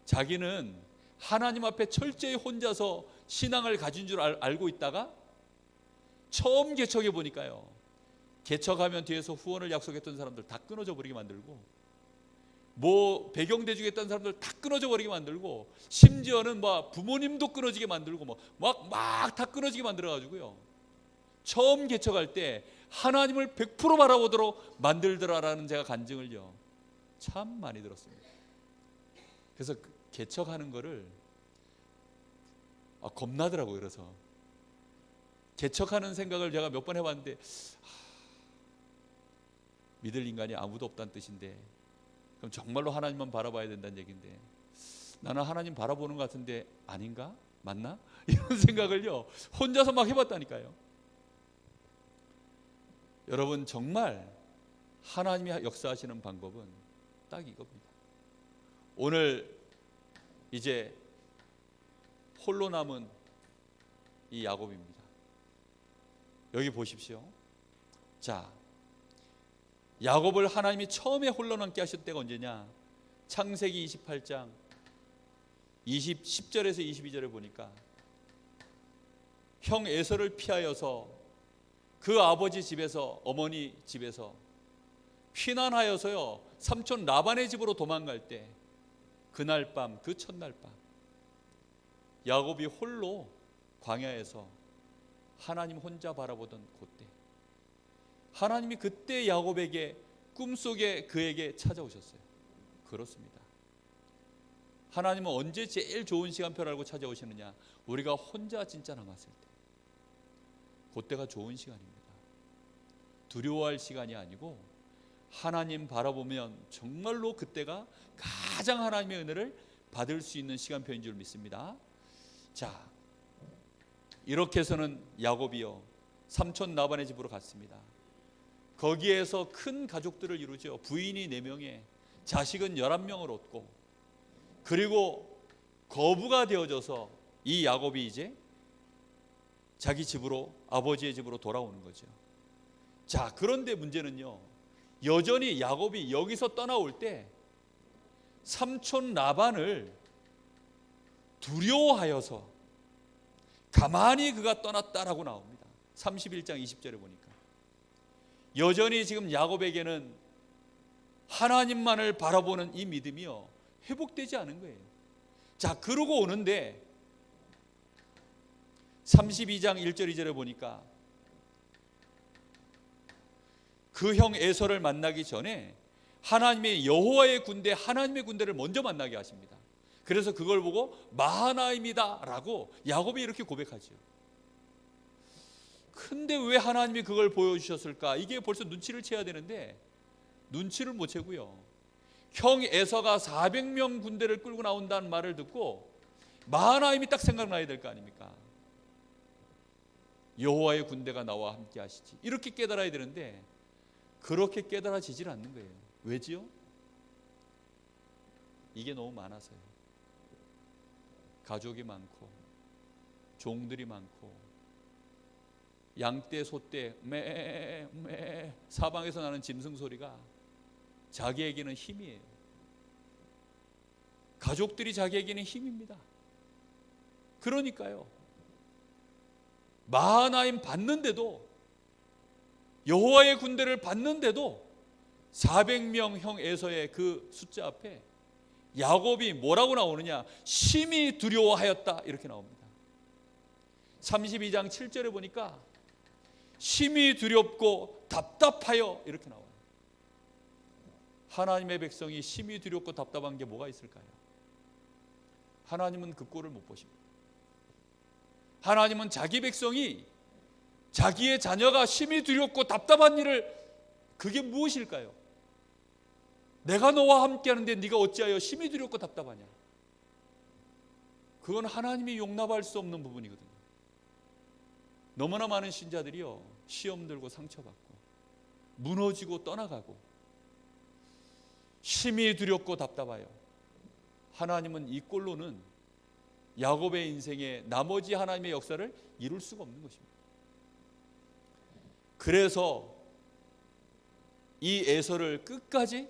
S1: 자기는 하나님 앞에 철저히 혼자서 신앙을 가진 줄 알고 있다가 처음 개척해 보니까요, 개척하면 뒤에서 후원을 약속했던 사람들 다 끊어져 버리게 만들고, 뭐 배경대 주겠다는 사람들 다 끊어져 버리게 만들고, 심지어는 뭐 부모님도 끊어지게 만들고, 뭐 막 다 끊어지게 만들어 가지고요, 처음 개척할 때 하나님을 100% 바라보도록 만들더라라는 제가 간증을요 참 많이 들었습니다. 그래서 개척하는 거를 겁나더라고요. 그래서 개척하는 생각을 제가 몇 번 해봤는데 믿을 인간이 아무도 없다는 뜻인데, 그럼 정말로 하나님만 바라봐야 된다는 얘기인데, 나는 하나님 바라보는 것 같은데 아닌가? 맞나? 이런 생각을요 혼자서 막 해봤다니까요. 여러분, 정말 하나님이 역사하시는 방법은 딱 이겁니다. 오늘 이제 홀로 남은 이 야곱입니다. 여기 보십시오. 자, 야곱을 하나님이 처음에 홀로 남게 하실 때가 언제냐? 창세기 28장 10절에서 22절에 보니까 형 에서를 피하여서 그 아버지 집에서, 어머니 집에서 피난하여서요 삼촌 라반의 집으로 도망갈 때, 그날 밤, 그 첫날 밤 야곱이 홀로 광야에서 하나님 혼자 바라보던 그때, 하나님이 그때 야곱에게 꿈속에 그에게 찾아오셨어요. 그렇습니다. 하나님은 언제 제일 좋은 시간표를 알고 찾아오시느냐? 우리가 혼자 진짜 남았을 때, 그때가 좋은 시간입니다. 두려워할 시간이 아니고 하나님 바라보면 정말로 그때가 가장 하나님의 은혜를 받을 수 있는 시간표인 줄 믿습니다. 자, 이렇게 해서는 야곱이요 삼촌 라반의 집으로 갔습니다. 거기에서 큰 가족들을 이루죠. 부인이 4명에 자식은 11명을 얻고, 그리고 거부가 되어져서 이 야곱이 이제 자기 집으로, 아버지의 집으로 돌아오는 거죠. 자, 그런데 문제는요, 여전히 야곱이 여기서 떠나올 때 삼촌 라반을 두려워하여서 가만히 그가 떠났다라고 나옵니다. 31장 20절에 보니까 여전히 지금 야곱에게는 하나님만을 바라보는 이 믿음이요 회복되지 않은 거예요. 자, 그러고 오는데 32장 1절 2절에 보니까 그 형 에서를 만나기 전에 하나님의 여호와의 군대, 하나님의 군대를 먼저 만나게 하십니다. 그래서 그걸 보고 마하나임이다 라고 야곱이 이렇게 고백하죠. 근데 왜 하나님이 그걸 보여주셨을까? 이게 벌써 눈치를 채야 되는데 눈치를 못 채고요, 형 에서가 400명 군대를 끌고 나온다는 말을 듣고 마하나임이 딱 생각나야 될 거 아닙니까? 여호와의 군대가 나와 함께 하시지, 이렇게 깨달아야 되는데 그렇게 깨달아지질 않는 거예요. 왜지요? 이게 너무 많아서요. 가족이 많고 종들이 많고 양떼 소떼 매 사방에서 나는 짐승 소리가 자기에게는 힘이에요. 가족들이 자기에게는 힘입니다. 그러니까요, 마하나임 받는데도, 여호와의 군대를 받는데도 400명 형 에서의 그 숫자 앞에 야곱이 뭐라고 나오느냐? 심히 두려워하였다, 이렇게 나옵니다. 32장 7절에 보니까 심히 두렵고 답답하여, 이렇게 나와요. 하나님의 백성이 심히 두렵고 답답한 게 뭐가 있을까요? 하나님은 그 꼴을 못 보십니다. 하나님은 자기 백성이, 자기의 자녀가 심히 두렵고 답답한 일을, 그게 무엇일까요? 내가 너와 함께 하는데 네가 어찌하여 심히 두렵고 답답하냐? 그건 하나님이 용납할 수 없는 부분이거든요. 너무나 많은 신자들이요 시험 들고 상처받고 무너지고 떠나가고 심히 두렵고 답답하여, 하나님은 이 꼴로는 야곱의 인생에 나머지 하나님의 역사를 이룰 수가 없는 것입니다. 그래서 이 에서를 끝까지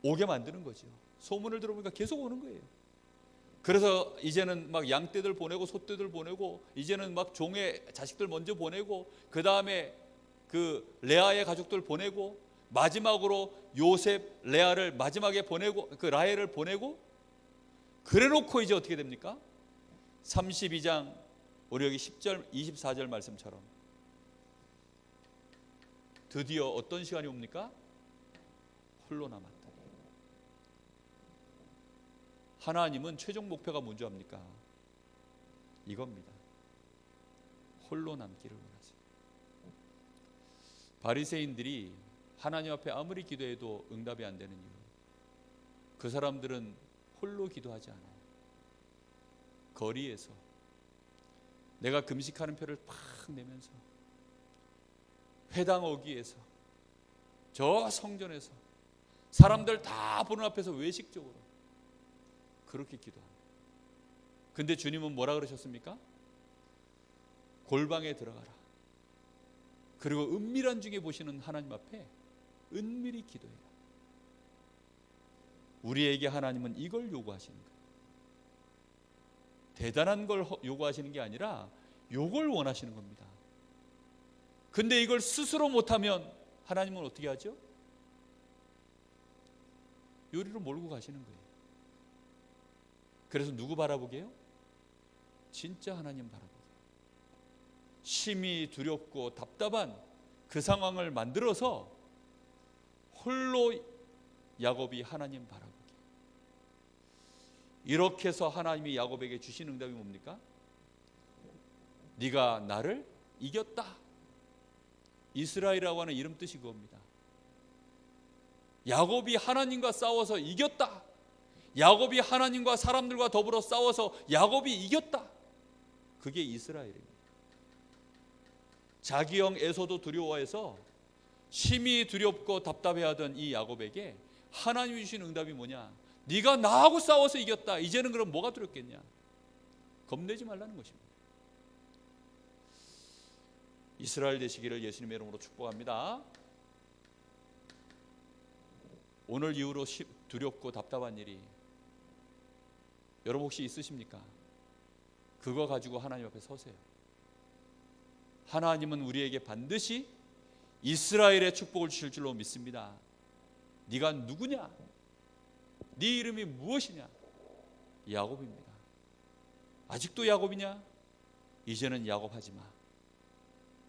S1: 오게 만드는 거죠. 소문을 들어보니까 계속 오는 거예요. 그래서 이제는 막 양떼들 보내고 소떼들 보내고, 이제는 막 종의 자식들 먼저 보내고, 그 다음에 그 레아의 가족들 보내고, 마지막으로 요셉, 레아를 마지막에 보내고, 그 라헬을 보내고, 그래놓고 이제 어떻게 됩니까? 32장 우리 여기 10절 24절 말씀처럼 드디어 어떤 시간이 옵니까? 홀로 남았다. 하나님은 최종 목표가 뭔지 압니까? 이겁니다. 홀로 남기를 원하세요. 바리새인들이 하나님 앞에 아무리 기도해도 응답이 안 되는 이유, 그 사람들은 홀로 기도하지 않아요. 거리에서 내가 금식하는 표를 팍 내면서 회당 어귀에서 저 성전에서 사람들 다 보는 앞에서 외식적으로 그렇게 기도합니다. 근데 주님은 뭐라 그러셨습니까? 골방에 들어가라. 그리고 은밀한 중에 보시는 하나님 앞에 은밀히 기도해라. 우리에게 하나님은 이걸 요구하시는 거예요. 대단한 걸 요구하시는 게 아니라 요걸 원하시는 겁니다. 근데 이걸 스스로 못하면 하나님은 어떻게 하죠? 요리로 몰고 가시는 거예요. 그래서 누구 바라보게요? 진짜 하나님 바라보게. 심히 두렵고 답답한 그 상황을 만들어서 홀로 야곱이 하나님 바라보게. 이렇게 해서 하나님이 야곱에게 주신 응답이 뭡니까? 네가 나를 이겼다. 이스라엘이라고 하는 이름 뜻이 그겁니다. 야곱이 하나님과 싸워서 이겼다. 야곱이 하나님과 사람들과 더불어 싸워서 야곱이 이겼다. 그게 이스라엘입니다. 자기 형 에서도 두려워해서 심히 두렵고 답답해하던 이 야곱에게 하나님이 주신 응답이 뭐냐? 네가 나하고 싸워서 이겼다. 이제는 그럼 뭐가 두렵겠냐? 겁내지 말라는 것입니다. 이스라엘 되시기를 예수님의 이름으로 축복합니다. 오늘 이후로 두렵고 답답한 일이 여러분 혹시 있으십니까? 그거 가지고 하나님 앞에 서세요. 하나님은 우리에게 반드시 이스라엘의 축복을 주실 줄로 믿습니다. 네가 누구냐? 네 이름이 무엇이냐? 야곱입니다. 아직도 야곱이냐? 이제는 야곱하지 마.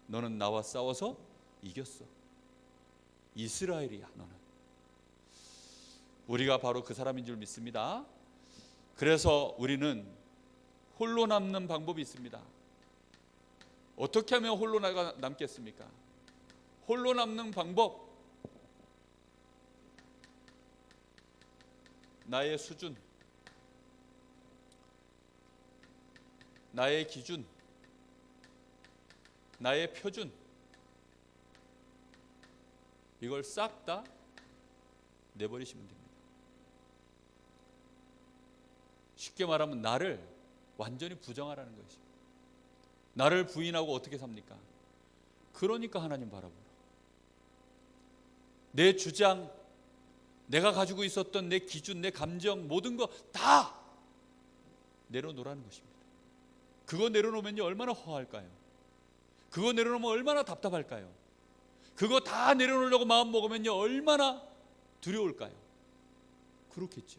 S1: 너는 나와 싸워서 이겼어. 이스라엘이야 너는. 우리가 바로 그 사람인 줄 믿습니다. 그래서 우리는 홀로 남는 방법이 있습니다. 어떻게 하면 홀로 남겠습니까? 홀로 남는 방법, 나의 수준, 나의 기준, 나의 표준, 이걸 싹 다 내버리시면 됩니다. 쉽게 말하면 나를 완전히 부정하라는 것이죠. 나를 부인하고 어떻게 삽니까? 그러니까 하나님 바라보라. 내 주장, 내가 가지고 있었던 내 기준, 내 감정, 모든 거 다 내려놓으라는 것입니다. 그거 내려놓으면요 얼마나 허할까요? 그거 내려놓으면 얼마나 답답할까요? 그거 다 내려놓으려고 마음 먹으면요 얼마나 두려울까요? 그렇겠죠.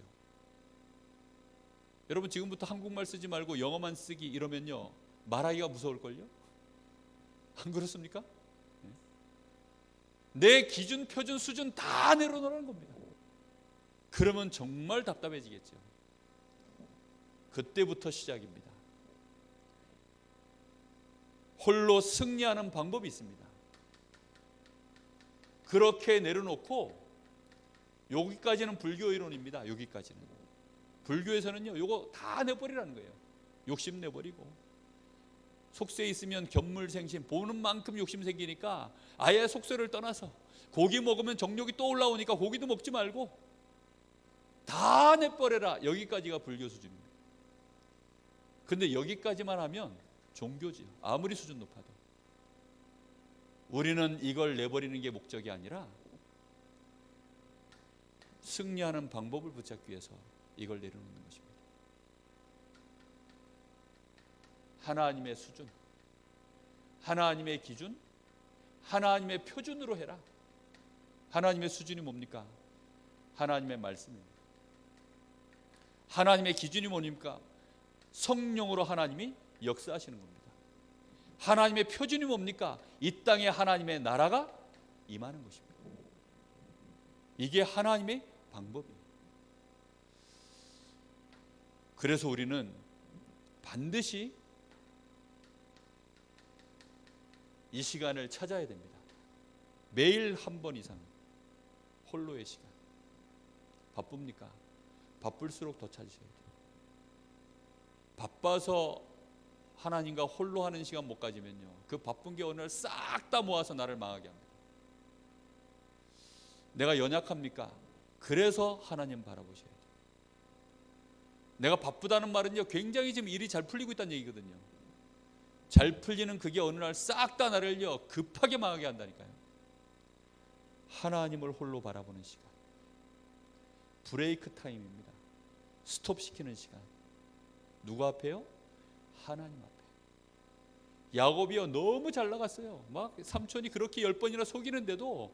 S1: 여러분 지금부터 한국말 쓰지 말고 영어만 쓰기 이러면요 말하기가 무서울걸요? 안 그렇습니까? 내 기준, 표준, 수준 다 내려놓으라는 겁니다. 그러면 정말 답답해지겠죠. 그때부터 시작입니다. 홀로 승리하는 방법이 있습니다. 그렇게 내려놓고, 여기까지는 불교 이론입니다. 여기까지는. 불교에서는요 요거 다 내버리라는 거예요. 욕심 내버리고, 속세에 있으면 견물생심, 보는 만큼 욕심 생기니까 아예 속세를 떠나서 고기 먹으면 정욕이 또 올라오니까 고기도 먹지 말고 다 내버려라. 여기까지가 불교 수준입니다. 근데 여기까지만 하면 종교지요. 아무리 수준 높아도. 우리는 이걸 내버리는 게 목적이 아니라 승리하는 방법을 붙잡기 위해서 이걸 내려놓는 것입니다. 하나님의 수준, 하나님의 기준, 하나님의 표준으로 해라. 하나님의 수준이 뭡니까? 하나님의 말씀입니다. 하나님의 기준이 뭡니까? 성령으로 하나님이 역사하시는 겁니다. 하나님의 표준이 뭡니까? 이 땅에 하나님의 나라가 임하는 것입니다. 이게 하나님의 방법이에요. 그래서 우리는 반드시 이 시간을 찾아야 됩니다. 매일 한 번 이상 홀로의 시간. 바쁩니까? 바쁠수록 더 찾으셔야 돼요. 바빠서 하나님과 홀로 하는 시간 못 가지면요, 그 바쁜 게 어느 날 싹 다 모아서 나를 망하게 합니다. 내가 연약합니까? 그래서 하나님 바라보셔야 돼요. 내가 바쁘다는 말은요, 굉장히 지금 일이 잘 풀리고 있다는 얘기거든요. 잘 풀리는 그게 어느 날 싹 다 나를요 급하게 망하게 한다니까요. 하나님을 홀로 바라보는 시간, 브레이크 타임입니다. 스톱 시키는 시간. 누구 앞에요? 하나님 앞에. 야곱이요, 너무 잘 나갔어요. 막 삼촌이 그렇게 10번이나 속이는데도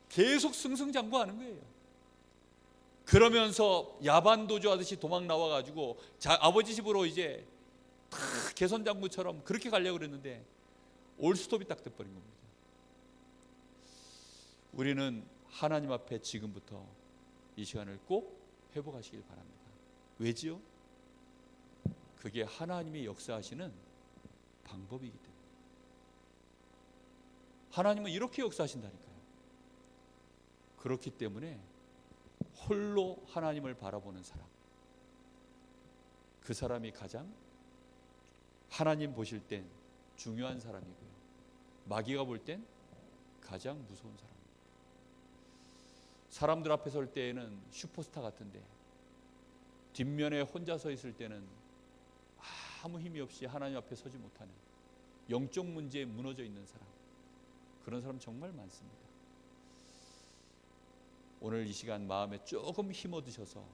S1: 계속 승승장구하는 거예요. 그러면서 야반도주 하듯이 도망 나와가지고 아버지 집으로 이제 탁 개선장구처럼 그렇게 가려고 그랬는데 올스톱이 딱 돼버린 겁니다. 우리는 하나님 앞에 지금부터 이 시간을 꼭 회복하시길 바랍니다. 왜지요? 그게 하나님이 역사하시는 방법이기 때문에. 하나님은 이렇게 역사하신다니까요. 그렇기 때문에 홀로 하나님을 바라보는 사람, 그 사람이 가장 하나님 보실 땐 중요한 사람이고요, 마귀가 볼 땐 가장 무서운 사람입니다. 사람들 앞에 설 때에는 슈퍼스타 같은데 뒷면에 혼자 서 있을 때는 아무 힘이 없이 하나님 앞에 서지 못하는, 영적 문제에 무너져 있는 사람, 그런 사람 정말 많습니다. 오늘 이 시간 마음에 조금 힘 얻으셔서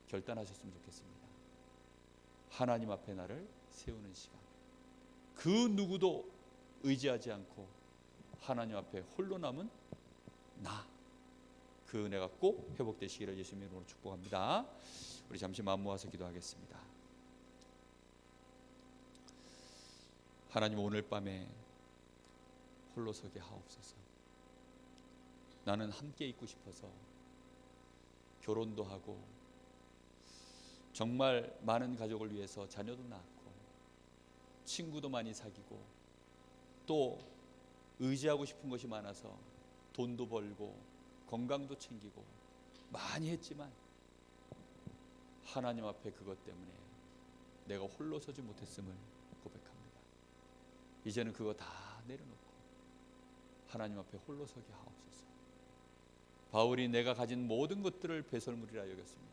S1: 결단하셨으면 좋겠습니다. 하나님 앞에 나를 세우는 시간, 그 누구도 의지하지 않고 하나님 앞에 홀로 남은 나, 그 은혜가 꼭 회복되시기를 예수님의 이름으로 축복합니다. 우리 잠시 마음 모아서 기도하겠습니다. 하나님, 오늘 밤에 홀로 서게 하옵소서. 나는 함께 있고 싶어서 결혼도 하고 정말 많은 가족을 위해서 자녀도 낳고 친구도 많이 사귀고 또 의지하고 싶은 것이 많아서 돈도 벌고 건강도 챙기고 많이 했지만 하나님 앞에 그것 때문에 내가 홀로 서지 못했음을 고백합니다. 이제는 그거 다 내려놓고 하나님 앞에 홀로 서게 하옵소서. 바울이 내가 가진 모든 것들을 배설물이라 여겼습니다.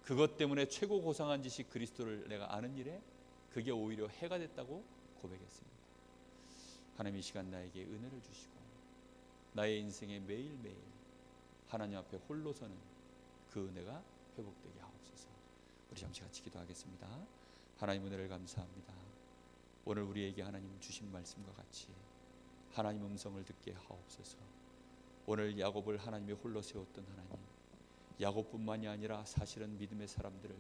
S1: 그것 때문에 최고 고상한 짓이 그리스도를 내가 아는 일에 그게 오히려 해가 됐다고 고백했습니다. 하나님, 이 시간 나에게 은혜를 주시고 나의 인생에 매일매일 하나님 앞에 홀로 서는 그 은혜가 회복되게 하옵소서. 우리 잠시 같이 기도하겠습니다. 하나님, 은혜를 감사합니다. 오늘 우리에게 하나님 주신 말씀과 같이 하나님 음성을 듣게 하옵소서. 오늘 야곱을 하나님이 홀로 세웠던 하나님, 야곱뿐만이 아니라 사실은 믿음의 사람들을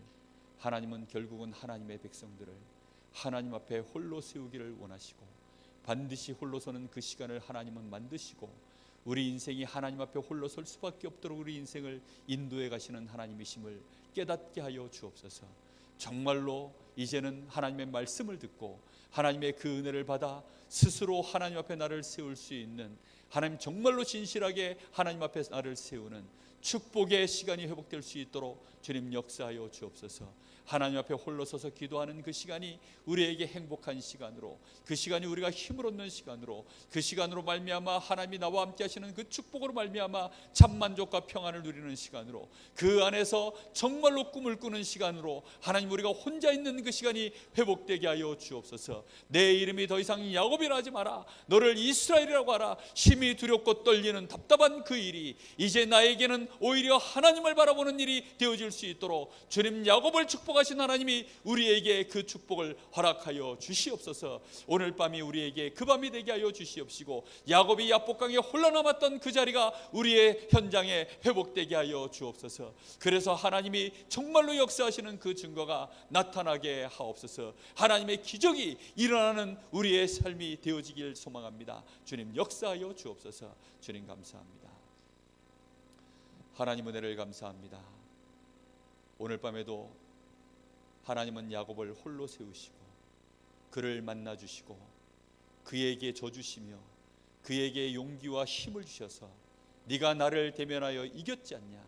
S1: 하나님은 결국은 하나님의 백성들을 하나님 앞에 홀로 세우기를 원하시고 반드시 홀로 서는 그 시간을 하나님은 만드시고 우리 인생이 하나님 앞에 홀로 설 수밖에 없도록 우리 인생을 인도해 가시는 하나님이심을 깨닫게 하여 주옵소서. 정말로 이제는 하나님의 말씀을 듣고 하나님의 그 은혜를 받아 스스로 하나님 앞에 나를 세울 수 있는, 하나님 정말로 진실하게 하나님 앞에 나를 세우는 축복의 시간이 회복될 수 있도록 주님 역사하여 주옵소서. 하나님 앞에 홀로 서서 기도하는 그 시간이 우리에게 행복한 시간으로, 그 시간이 우리가 힘을 얻는 시간으로, 그 시간으로 말미암아 하나님이 나와 함께 하시는 그 축복으로 말미암아 참만족과 평안을 누리는 시간으로, 그 안에서 정말로 꿈을 꾸는 시간으로 하나님 우리가 혼자 있는 그 시간이 회복되게 하여 주옵소서. 내 이름이 더 이상 야곱이라 하지 마라, 너를 이스라엘이라고 하라. 심히 두렵고 떨리는 답답한 그 일이 이제 나에게는 오히려 하나님을 바라보는 일이 되어질 수 있도록 주님, 야곱을 축복하신 하나님이 우리에게 그 축복을 허락하여 주시옵소서. 오늘 밤이 우리에게 그 밤이 되게 하여 주시옵시고 야곱이 야복강에 홀로 남았던 그 자리가 우리의 현장에 회복되게 하여 주옵소서. 그래서 하나님이 정말로 역사하시는 그 증거가 나타나게 하옵소서. 하나님의 기적이 일어나는 우리의 삶이 되어지길 소망합니다. 주님 역사하여 주옵소서. 주님 감사합니다. 하나님 은혜를 감사합니다. 오늘 밤에도 하나님은 야곱을 홀로 세우시고 그를 만나 주시고 그에게 져주시며 그에게 용기와 힘을 주셔서 네가 나를 대면하여 이겼지 않냐,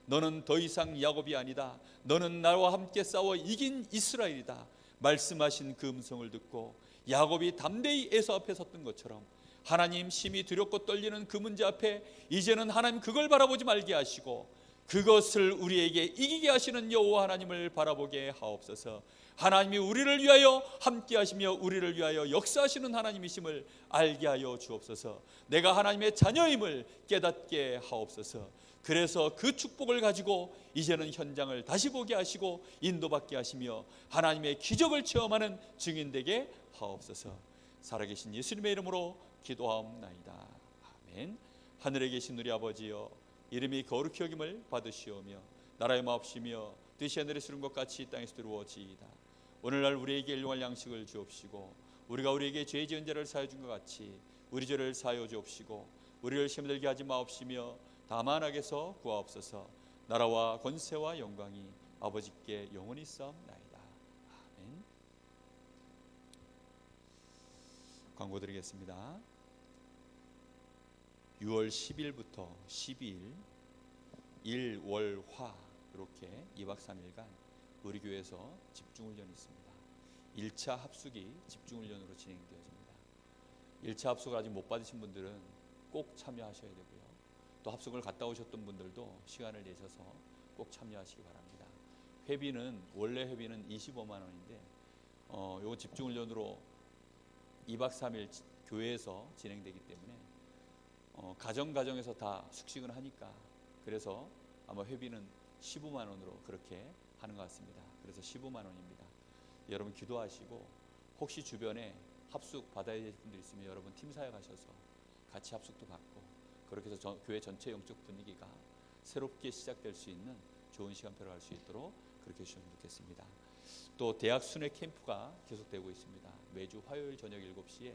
S1: 너는 더 이상 야곱이 아니다, 너는 나와 함께 싸워 이긴 이스라엘이다 말씀하신 그 음성을 듣고 야곱이 담대히 에서 앞에 섰던 것처럼 하나님, 심히 두렵고 떨리는 그 문제 앞에 이제는 하나님 그걸 바라보지 말게 하시고 그것을 우리에게 이기게 하시는 여호와 하나님을 바라보게 하옵소서. 하나님이 우리를 위하여 함께 하시며 우리를 위하여 역사하시는 하나님이심을 알게 하여 주옵소서. 내가 하나님의 자녀임을 깨닫게 하옵소서. 그래서 그 축복을 가지고 이제는 현장을 다시 보게 하시고 인도받게 하시며 하나님의 기적을 체험하는 증인 되게 하옵소서. 살아계신 예수님의 이름으로 기도하옵나이다. 아멘. 하늘에 계신 우리 아버지여, 이름이 거룩히 여김을 받으시오며 나라의 마옵시며 뜻이 하늘에서 이룬 것 같이 이 땅에서 이루어지이다. 오늘날 우리에게 일용할 양식을 주옵시고 우리가 우리에게 죄 지은 자를 사하여 준 것 같이 우리 죄를 사하여 주옵시고 우리를 시험에 들게 하지 마옵시며 다만 악에서 구하옵소서. 나라와 권세와 영광이 아버지께 영원히 있사옵나이다. 아멘. 광고 드리겠습니다. 6월 10일부터 12일 일월화 이렇게 2박 3일간 우리 교회에서 집중훈련이 있습니다. 1차 합숙이 집중훈련으로 진행되어집니다. 1차 합숙을 아직 못 받으신 분들은 꼭 참여하셔야 되고요. 또 합숙을 갔다 오셨던 분들도 시간을 내셔서 꼭 참여하시기 바랍니다. 회비는 원래 회비는 25만 원인데 요거 집중훈련으로 2박 3일 교회에서 진행되기 때문에 가정에서 다 숙식은 하니까 그래서 아마 회비는 15만 원으로 그렇게 하는 것 같습니다. 그래서 15만 원입니다. 여러분 기도하시고 혹시 주변에 합숙 받아야 될 분들 있으면 여러분 팀사에 가셔서 같이 합숙도 받고 그렇게 해서 교회 전체 영적 분위기가 새롭게 시작될 수 있는 좋은 시간표를 할 수 있도록 그렇게 해주시면 좋겠습니다. 또 대학 순회 캠프가 계속되고 있습니다. 매주 화요일 저녁 7시에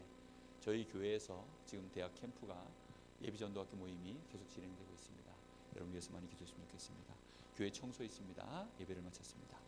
S1: 저희 교회에서 지금 대학 캠프가 예비전도학교 모임이 계속 진행되고 있습니다. 여러분 위해서 많이 기도했으면 좋겠습니다. 교회 청소 있습니다. 예배를 마쳤습니다.